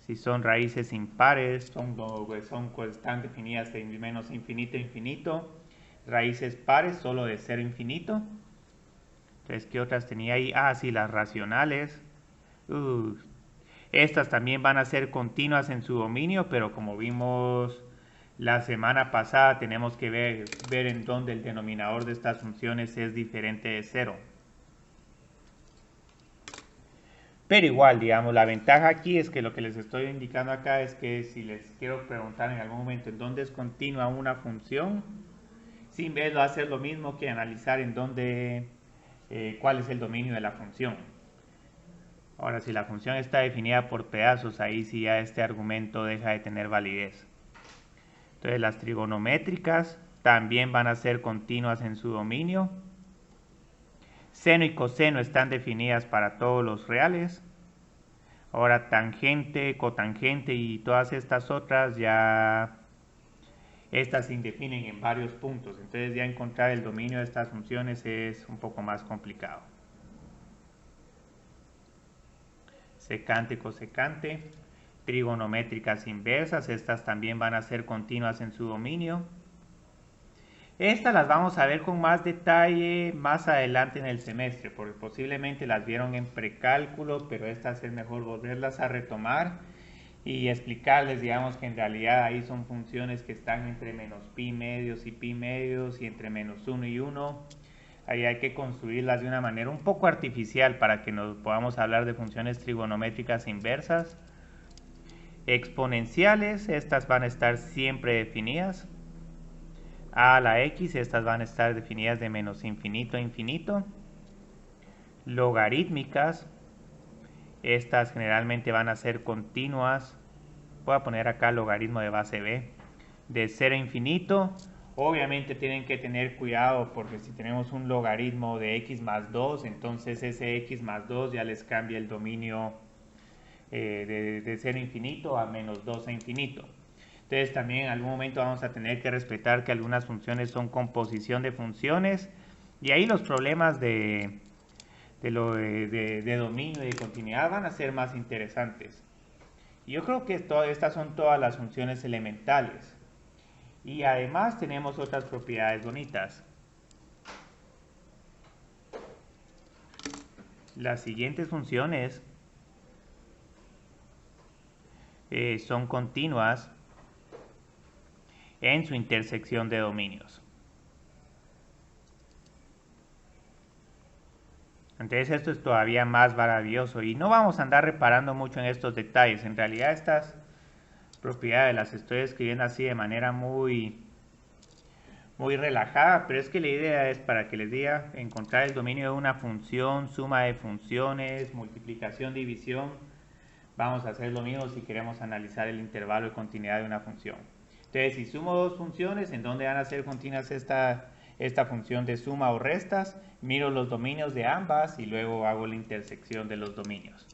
Si son raíces impares, están definidas de menos infinito a infinito. Raíces pares, solo de 0 a infinito. Entonces, ¿qué otras tenía ahí? Ah, sí, las racionales. Estas también van a ser continuas en su dominio, pero como vimos la semana pasada, tenemos que ver en dónde el denominador de estas funciones es diferente de 0. Pero igual, digamos, la ventaja aquí es que lo que les estoy indicando acá es que si les quiero preguntar en algún momento en dónde es continua una función, sin verlo hacer lo mismo que analizar en dónde, cuál es el dominio de la función. Ahora, si la función está definida por pedazos, ahí sí ya este argumento deja de tener validez. Entonces las trigonométricas también van a ser continuas en su dominio. Seno y coseno están definidas para todos los reales. Ahora tangente, cotangente y todas estas otras ya estas se definen en varios puntos. Entonces ya encontrar el dominio de estas funciones es un poco más complicado. Secante, cosecante, trigonométricas inversas, estas también van a ser continuas en su dominio. Estas las vamos a ver con más detalle más adelante en el semestre, porque posiblemente las vieron en precálculo, pero estas es mejor volverlas a retomar y explicarles, digamos, que en realidad ahí son funciones que están entre menos pi medios y entre menos 1 y 1. Ahí hay que construirlas de una manera un poco artificial para que nos podamos hablar de funciones trigonométricas inversas. Exponenciales, estas van a estar siempre definidas. A la x, estas van a estar definidas de menos infinito a infinito. Logarítmicas, estas generalmente van a ser continuas. Voy a poner acá logaritmo de base b, de 0 a infinito. Obviamente tienen que tener cuidado porque si tenemos un logaritmo de x más 2, entonces ese x más 2 ya les cambia el dominio de 0 a infinito a menos 2 a infinito. Entonces también en algún momento vamos a tener que respetar que algunas funciones son composición de funciones y ahí los problemas de dominio y de continuidad van a ser más interesantes. Y yo creo que estas son todas las funciones elementales. Y además tenemos otras propiedades bonitas. las siguientes funciones son continuas en su intersección de dominios. Entonces esto es todavía más maravilloso y no vamos a andar reparando mucho en estos detalles. En realidad estas propiedades las estoy escribiendo así de manera muy relajada, pero es que la idea es para que les diga encontrar el dominio de una función, suma de funciones, multiplicación, división. Vamos a hacer lo mismo si queremos analizar el intervalo de continuidad de una función. Entonces, si sumo dos funciones, ¿en dónde van a ser continuas esta función de suma o restas? Miro los dominios de ambas y luego hago la intersección de los dominios.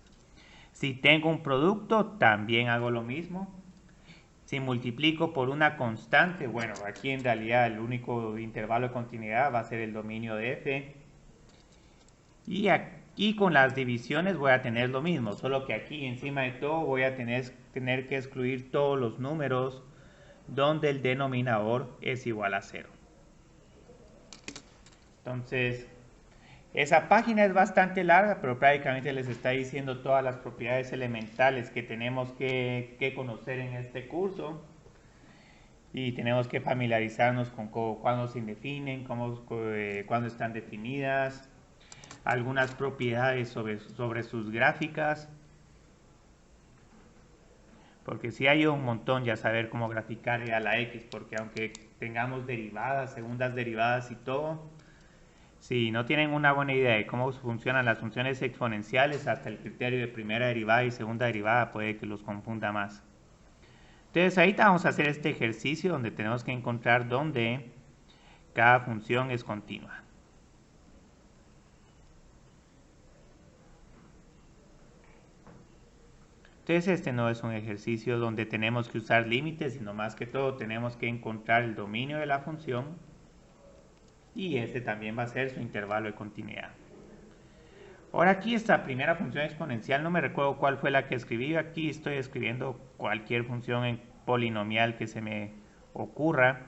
Si tengo un producto, también hago lo mismo. Si multiplico por una constante, bueno, aquí en realidad el único intervalo de continuidad va a ser el dominio de f. Y aquí con las divisiones voy a tener lo mismo, solo que aquí encima de todo voy a tener que excluir todos los números donde el denominador es igual a 0. Entonces, esa página es bastante larga, pero prácticamente les está diciendo todas las propiedades elementales que tenemos que conocer en este curso. Y tenemos que familiarizarnos con cuándo se definen, cuándo están definidas, algunas propiedades sobre sus gráficas. Porque si hay un montón ya saber cómo graficar a la x, porque aunque tengamos derivadas, segundas derivadas y todo, si no tienen una buena idea de cómo funcionan las funciones exponenciales, hasta el criterio de primera derivada y segunda derivada puede que los confunda más. Entonces ahorita vamos a hacer este ejercicio donde tenemos que encontrar dónde cada función es continua. Entonces este no es un ejercicio donde tenemos que usar límites, sino más que todo tenemos que encontrar el dominio de la función y este también va a ser su intervalo de continuidad. Ahora aquí esta primera función exponencial, no me recuerdo cuál fue la que escribí, aquí estoy escribiendo cualquier función polinomial que se me ocurra.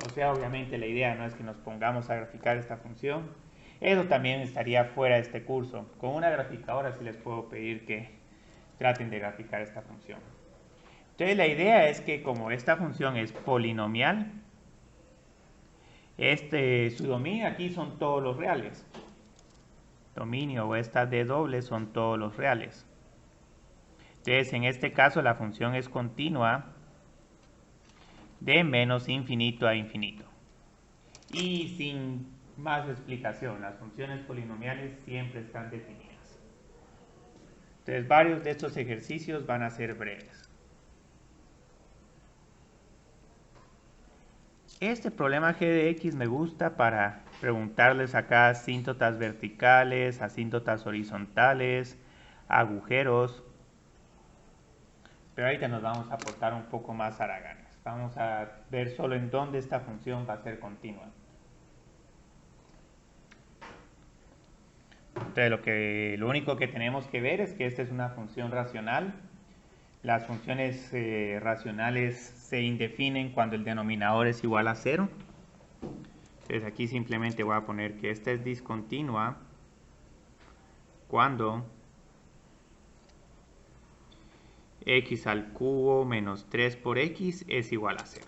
O sea, obviamente la idea no es que nos pongamos a graficar esta función. Eso también estaría fuera de este curso. Con una graficadora sí les puedo pedir que traten de graficar esta función. Entonces la idea es que como esta función es polinomial, su dominio aquí son todos los reales. Dominio o esta d doble son todos los reales. Entonces en este caso la función es continua de menos infinito a infinito. Y sin más explicación, las funciones polinomiales siempre están definidas. Entonces varios de estos ejercicios van a ser breves. Este problema g de x me gusta para preguntarles acá asíntotas verticales, asíntotas horizontales, agujeros. Pero ahorita nos vamos a portar un poco más haraganes. Vamos a ver solo en dónde esta función va a ser continua. Entonces lo único que tenemos que ver es que esta es una función racional. Las funciones racionales se indefinen cuando el denominador es igual a 0. Entonces aquí simplemente voy a poner que esta es discontinua cuando x al cubo menos 3 por x es igual a 0.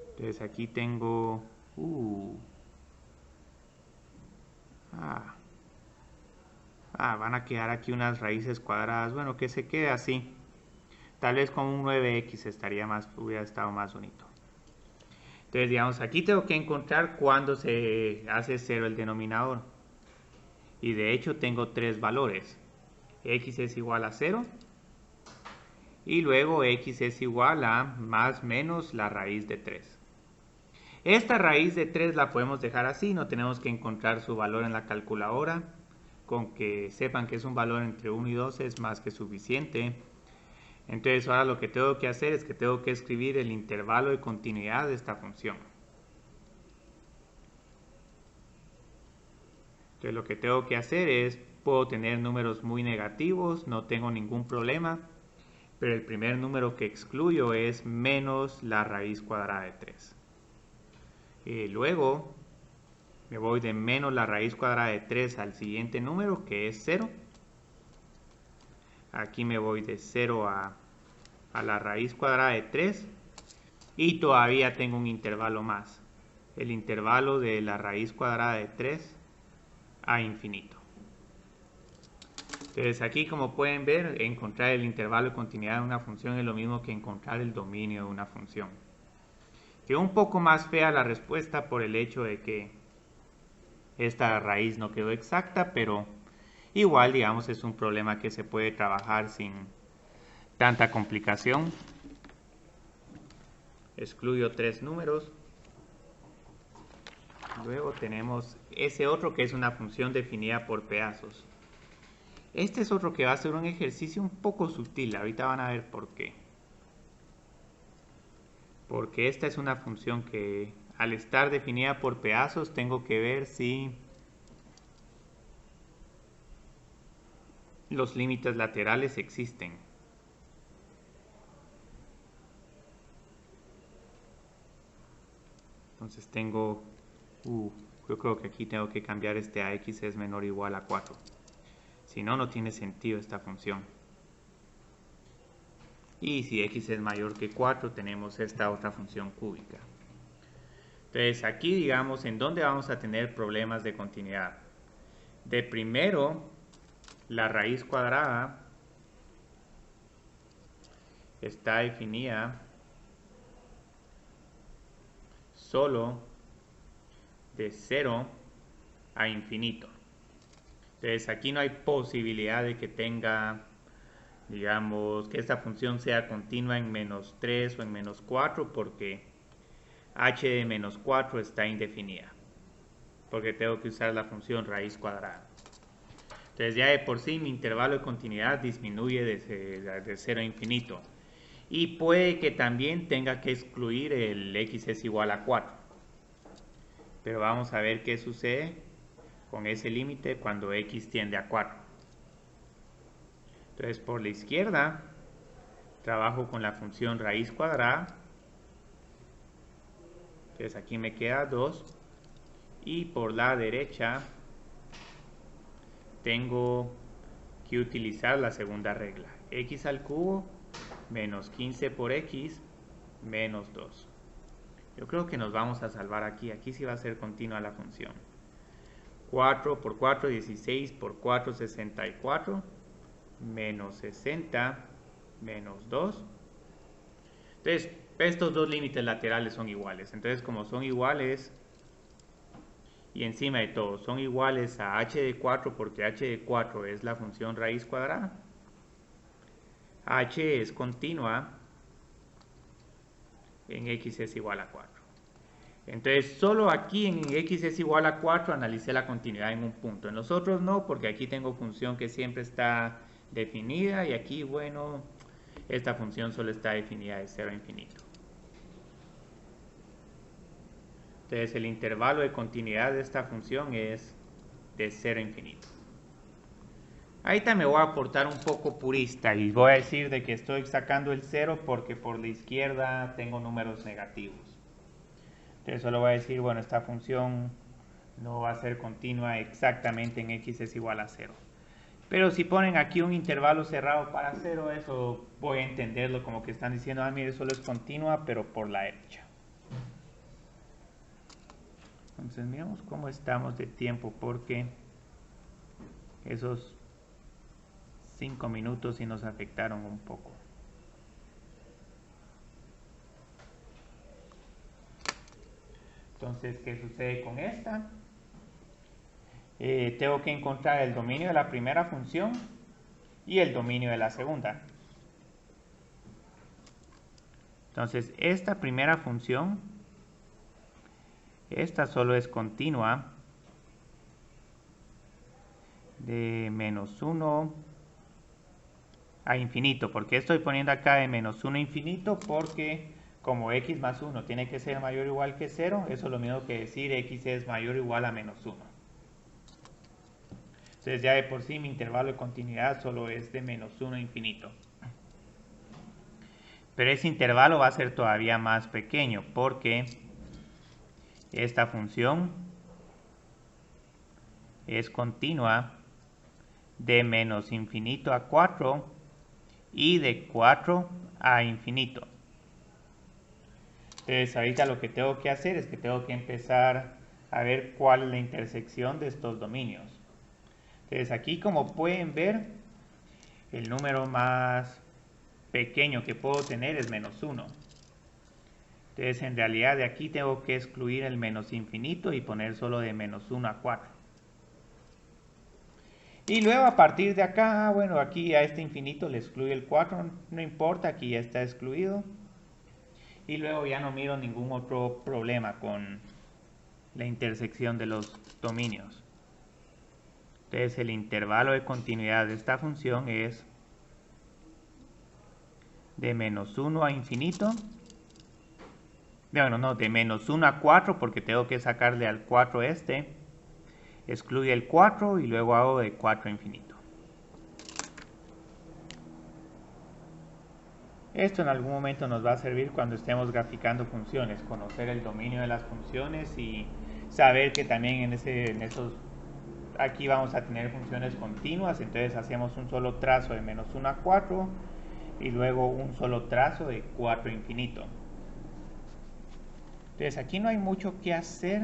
Entonces aquí tengo van a quedar aquí unas raíces cuadradas. Bueno, que se quede así. Tal vez con un 9x hubiera estado más bonito. Entonces, digamos, aquí tengo que encontrar cuándo se hace 0 el denominador. Y de hecho tengo tres valores. X es igual a 0. Y luego x es igual a más menos la raíz de 3. Esta raíz de 3 la podemos dejar así, no tenemos que encontrar su valor en la calculadora. Con que sepan que es un valor entre 1 y 2 es más que suficiente. Entonces ahora lo que tengo que hacer es que tengo que escribir el intervalo de continuidad de esta función. Entonces lo que tengo que hacer es, puedo tener números muy negativos, no tengo ningún problema, pero el primer número que excluyo es menos la raíz cuadrada de 3. Luego Me voy de menos la raíz cuadrada de 3 al siguiente número, que es 0. Aquí me voy de 0 a la raíz cuadrada de 3. Y todavía tengo un intervalo más. El intervalo de la raíz cuadrada de 3 a infinito. Entonces aquí, como pueden ver, encontrar el intervalo de continuidad de una función es lo mismo que encontrar el dominio de una función. Quedó un poco más fea la respuesta por el hecho de que esta raíz no quedó exacta, pero igual, digamos, es un problema que se puede trabajar sin tanta complicación. Excluyo 3 números. Luego tenemos ese otro que es una función definida por pedazos. Este es otro que va a ser un ejercicio un poco sutil. Ahorita van a ver por qué. Porque esta es una función que al estar definida por pedazos tengo que ver si los límites laterales existen. Entonces tengo, yo creo que aquí tengo que cambiar este a x es menor o igual a 4. Si no, no tiene sentido esta función. Y si x es mayor que 4, tenemos esta otra función cúbica. Entonces aquí, digamos, ¿en dónde vamos a tener problemas de continuidad? De primero, la raíz cuadrada está definida solo de 0 a infinito. Entonces aquí no hay posibilidad de que tenga, digamos, que esta función sea continua en menos 3 o en menos 4, porque h de menos 4 está indefinida, porque tengo que usar la función raíz cuadrada. Entonces ya de por sí mi intervalo de continuidad disminuye de 0 a infinito. Y puede que también tenga que excluir el x es igual a 4. Pero vamos a ver qué sucede con ese límite cuando x tiende a 4. Entonces por la izquierda trabajo con la función raíz cuadrada. Entonces aquí me queda 2. Y por la derecha tengo que utilizar la segunda regla. X al cubo menos 15 por x menos 2. Yo creo que nos vamos a salvar aquí. Aquí sí va a ser continua la función. 4 por 4, 16 por 4, 64. Menos 60 menos 2. Entonces, estos dos límites laterales son iguales. Entonces, como son iguales, y encima de todo son iguales a h de 4, porque h de 4 es la función raíz cuadrada, h es continua en x es igual a 4. Entonces solo aquí en x es igual a 4 analicé la continuidad en un punto. En los otros no, porque aquí tengo función que siempre está definida y aquí, bueno, esta función solo está definida de 0 a infinito. Entonces el intervalo de continuidad de esta función es de 0 a infinito. Ahorita me voy a portar un poco purista y voy a decir de que estoy sacando el 0 porque por la izquierda tengo números negativos. Entonces solo voy a decir, bueno, esta función no va a ser continua exactamente en x es igual a 0. Pero si ponen aquí un intervalo cerrado para 0, eso voy a entenderlo como que están diciendo, ah, mire, solo es continua, pero por la derecha. Entonces miremos cómo estamos de tiempo, porque esos 5 minutos sí nos afectaron un poco. Entonces, ¿qué sucede con esta? Tengo que encontrar el dominio de la primera función y el dominio de la segunda. Entonces, esta primera función, esta solo es continua de menos 1 a infinito. ¿Por qué estoy poniendo acá de menos 1 a infinito? Porque como x más 1 tiene que ser mayor o igual que 0, eso es lo mismo que decir x es mayor o igual a menos 1. Entonces ya de por sí mi intervalo de continuidad solo es de menos 1 a infinito. Pero ese intervalo va a ser todavía más pequeño porque esta función es continua de menos infinito a 4 y de 4 a infinito. Entonces ahorita lo que tengo que hacer es que tengo que empezar a ver cuál es la intersección de estos dominios. Entonces aquí, como pueden ver, el número más pequeño que puedo tener es menos 1. Entonces en realidad de aquí tengo que excluir el menos infinito y poner solo de menos 1 a 4. Y luego a partir de acá, bueno, aquí a este infinito le excluye el 4, no importa, aquí ya está excluido. Y luego ya no miro ningún otro problema con la intersección de los dominios. Entonces el intervalo de continuidad de esta función es de menos 1 a infinito. Bueno, no, de menos 1 a 4 porque tengo que sacarle al 4 este. Excluye el 4 y luego hago de 4 a infinito. Esto en algún momento nos va a servir cuando estemos graficando funciones, conocer el dominio de las funciones y saber que también en esos, aquí vamos a tener funciones continuas, entonces hacemos un solo trazo de menos 1 a 4 y luego un solo trazo de 4 a infinito. Entonces aquí no hay mucho que hacer.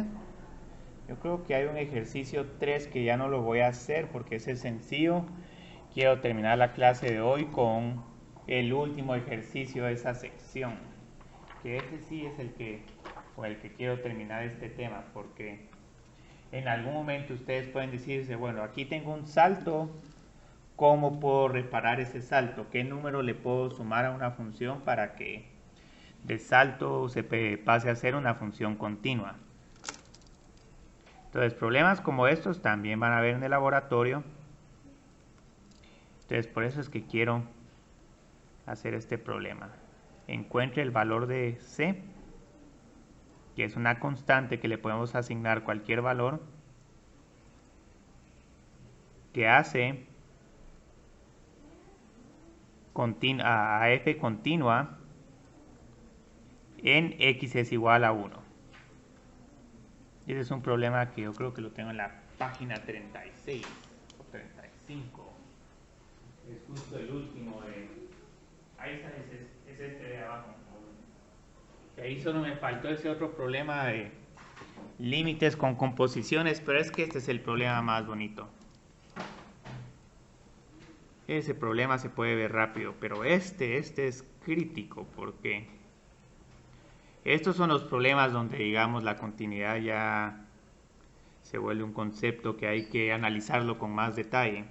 Yo creo que hay un ejercicio 3 que ya no lo voy a hacer porque ese es sencillo. Quiero terminar la clase de hoy con el último ejercicio de esa sección, que ese sí es el que quiero terminar este tema, porque en algún momento ustedes pueden decirse, bueno, aquí tengo un salto, ¿cómo puedo reparar ese salto? ¿Qué número le puedo sumar a una función para que del salto se pase a ser una función continua? Entonces, problemas como estos también van a haber en el laboratorio. Entonces, por eso es que quiero hacer este problema. Encuentre el valor de C, que es una constante que le podemos asignar cualquier valor, que hace a f continua en x es igual a 1. Ese es un problema que yo creo que lo tengo en la página 36 o 35. Es justo el último de... Ahí está, es este de abajo. Y ahí solo me faltó ese otro problema de límites con composiciones, pero es que este es el problema más bonito. Ese problema se puede ver rápido, pero este es crítico porque estos son los problemas donde, digamos, la continuidad ya se vuelve un concepto que hay que analizarlo con más detalle.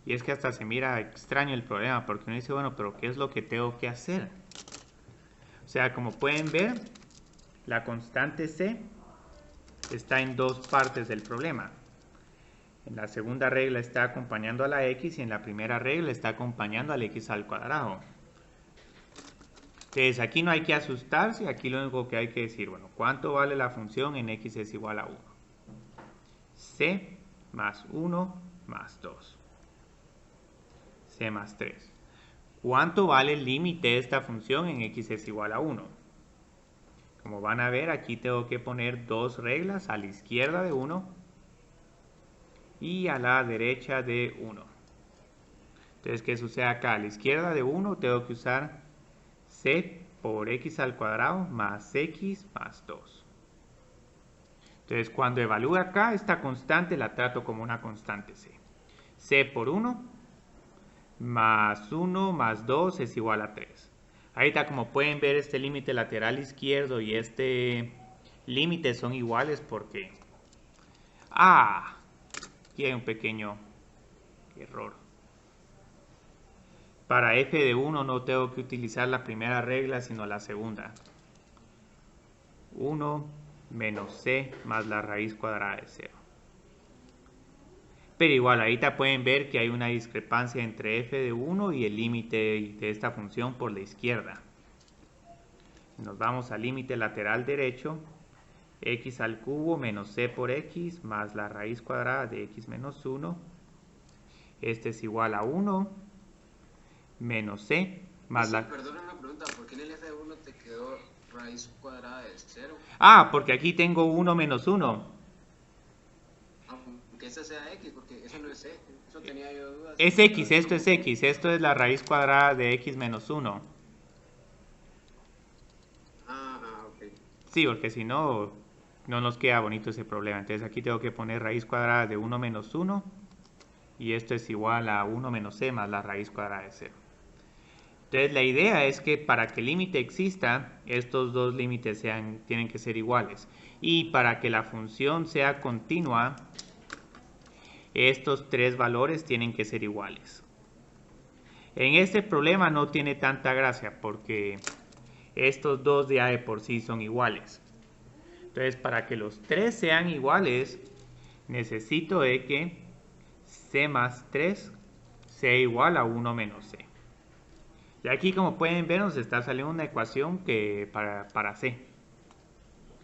Y es que hasta se mira extraño el problema, porque uno dice, bueno, pero ¿qué es lo que tengo que hacer? O sea, como pueden ver, la constante C está en dos partes del problema. En la segunda regla está acompañando a la x y en la primera regla está acompañando al x al cuadrado. Entonces aquí no hay que asustarse, aquí lo único que hay que decir, bueno, ¿cuánto vale la función en x es igual a 1? C más 1 más 2. C más 3. ¿Cuánto vale el límite de esta función en x es igual a 1? Como van a ver, aquí tengo que poner dos reglas, a la izquierda de 1 y a la derecha de 1. Entonces, ¿qué sucede acá? A la izquierda de 1 tengo que usar c por x al cuadrado más x más 2. Entonces, cuando evalúe acá, esta constante la trato como una constante c. C por 1 más 1 más 2 es igual a 3. Ahorita, como pueden ver, este límite lateral izquierdo y este límite son iguales porque... aquí hay un pequeño error. Para f de 1 no tengo que utilizar la primera regla, sino la segunda. 1 menos c más la raíz cuadrada de 0. Pero igual, ahorita pueden ver que hay una discrepancia entre f de 1 y el límite de esta función por la izquierda. Nos vamos al límite lateral derecho, x al cubo menos c por x más la raíz cuadrada de x menos 1. Este es igual a 1 menos c más Perdona una pregunta, ¿por qué en el f de 1 te quedó raíz cuadrada de 0. Ah, porque aquí tengo 1 menos 1. Aunque esa sea x, porque eso no es x. Eso tenía yo dudas. Es x, esto es x. Esto es la raíz cuadrada de x menos 1. Ok. Sí, porque si no, no nos queda bonito ese problema. Entonces aquí tengo que poner raíz cuadrada de 1 menos 1. Y esto es igual a 1 menos c más la raíz cuadrada de 0. Entonces la idea es que para que el límite exista, estos dos límites tienen que ser iguales. Y para que la función sea continua, estos tres valores tienen que ser iguales. En este problema no tiene tanta gracia porque estos dos ya de por sí son iguales. Entonces para que los tres sean iguales, necesito de que c más 3 sea igual a 1 menos c. Y aquí, como pueden ver, nos está saliendo una ecuación que para c.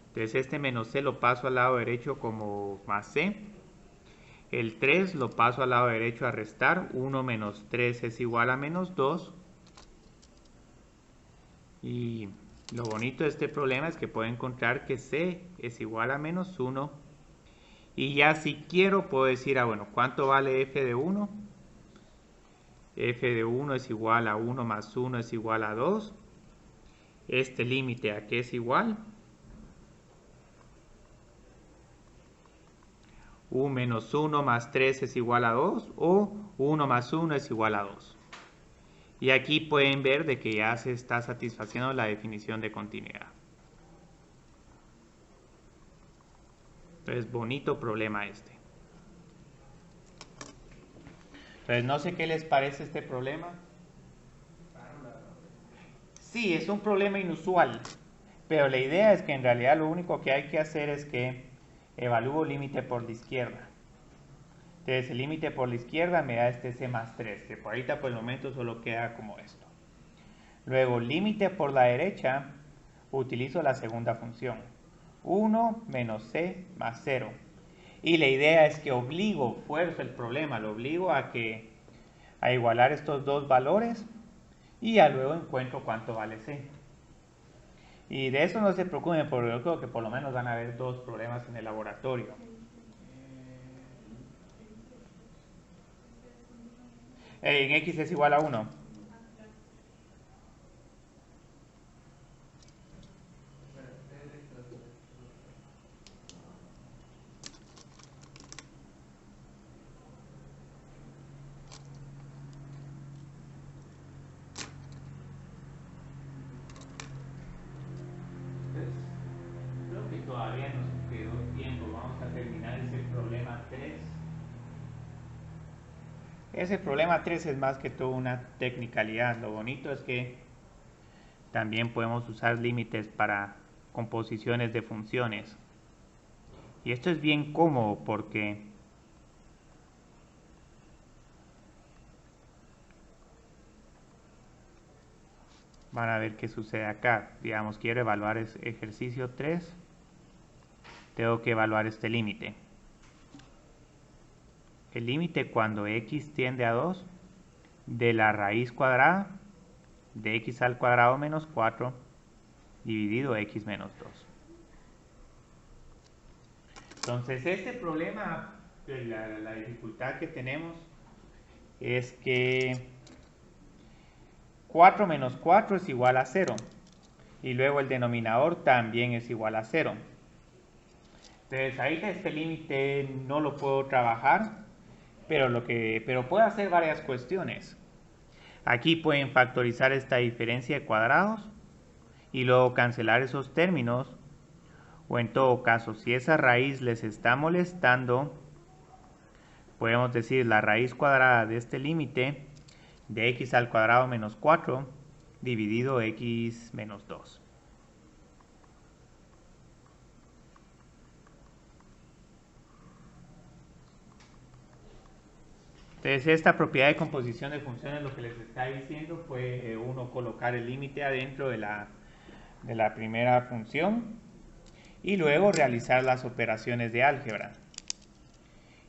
Entonces este menos c lo paso al lado derecho como más c. El 3 lo paso al lado derecho a restar. 1 menos 3 es igual a menos 2. Y lo bonito de este problema es que puedo encontrar que c es igual a menos 1. Y ya si quiero puedo decir, bueno, ¿cuánto vale f de 1? F de 1 es igual a 1 más 1 es igual a 2. Este límite a qué es igual. U menos 1 más 3 es igual a 2 o 1 más 1 es igual a 2. Y aquí pueden ver de que ya se está satisfaciendo la definición de continuidad. Entonces, bonito problema este. Entonces, no sé qué les parece este problema. Sí, es un problema inusual, pero la idea es que en realidad lo único que hay que hacer es que evalúo límite por la izquierda. Entonces el límite por la izquierda me da este c más 3, que por ahorita por el momento solo queda como esto. Luego límite por la derecha, utilizo la segunda función. 1 menos c más 0. Y la idea es que fuerzo el problema, lo obligo a igualar estos dos valores y ya luego encuentro cuánto vale c. Y de eso no se preocupen, porque yo creo que por lo menos van a haber dos problemas en el laboratorio. En x es igual a 1. Creo que todavía nos quedó tiempo. Vamos a terminar ese problema 3. Ese problema 3 es más que todo una tecnicalidad. Lo bonito es que también podemos usar límites para composiciones de funciones. Y esto es bien cómodo porque van a ver qué sucede acá. Digamos, quiero evaluar ejercicio 3. Tengo que evaluar este límite. El límite cuando x tiende a 2 de la raíz cuadrada de x al cuadrado menos 4 dividido x menos 2. Entonces este problema, la dificultad que tenemos es que 4 menos 4 es igual a 0 y luego el denominador también es igual a 0. Entonces ahorita este límite no lo puedo trabajar, pero puedo hacer varias cuestiones. Aquí pueden factorizar esta diferencia de cuadrados y luego cancelar esos términos, o en todo caso, si esa raíz les está molestando, podemos decir la raíz cuadrada de este límite de x al cuadrado menos 4 dividido x menos 2. Entonces esta propiedad de composición de funciones lo que les está diciendo fue uno colocar el límite adentro de la primera función y luego realizar las operaciones de álgebra.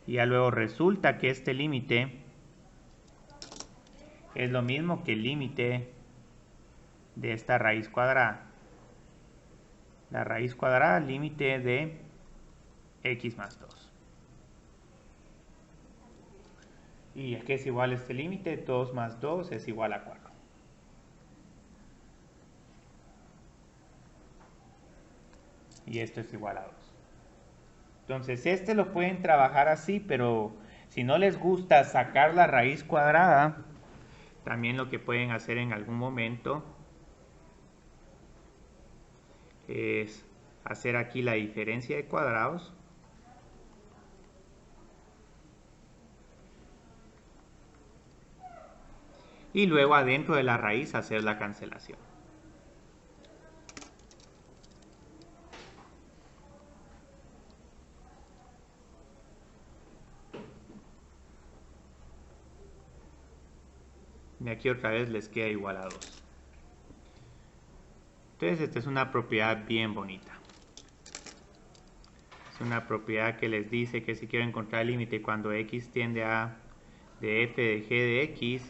Y ya luego resulta que este límite es lo mismo que el límite de esta raíz cuadrada. la raíz cuadrada, límite de x más 2. ¿Y a qué es igual este límite? 2 más 2 es igual a 4. Y esto es igual a 2. Entonces este lo pueden trabajar así, pero si no les gusta sacar la raíz cuadrada, también lo que pueden hacer en algún momento es hacer aquí la diferencia de cuadrados. Y luego adentro de la raíz hacer la cancelación. Y aquí otra vez les queda igual a 2. Entonces esta es una propiedad bien bonita. Es una propiedad que les dice que si quiero encontrar el límite cuando x tiende a de f de g de x,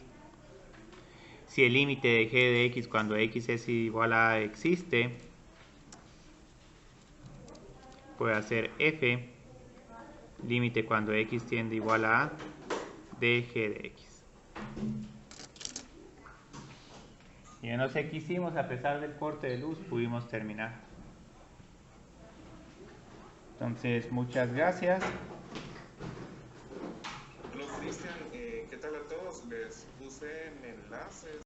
si el límite de g de x cuando x es igual a existe, puede hacer f límite cuando x tiende igual a de g de x. Y no sé qué hicimos, a pesar del corte de luz pudimos terminar. Entonces, muchas gracias. Hola Cristian, ¿qué tal a todos? Les puse en enlaces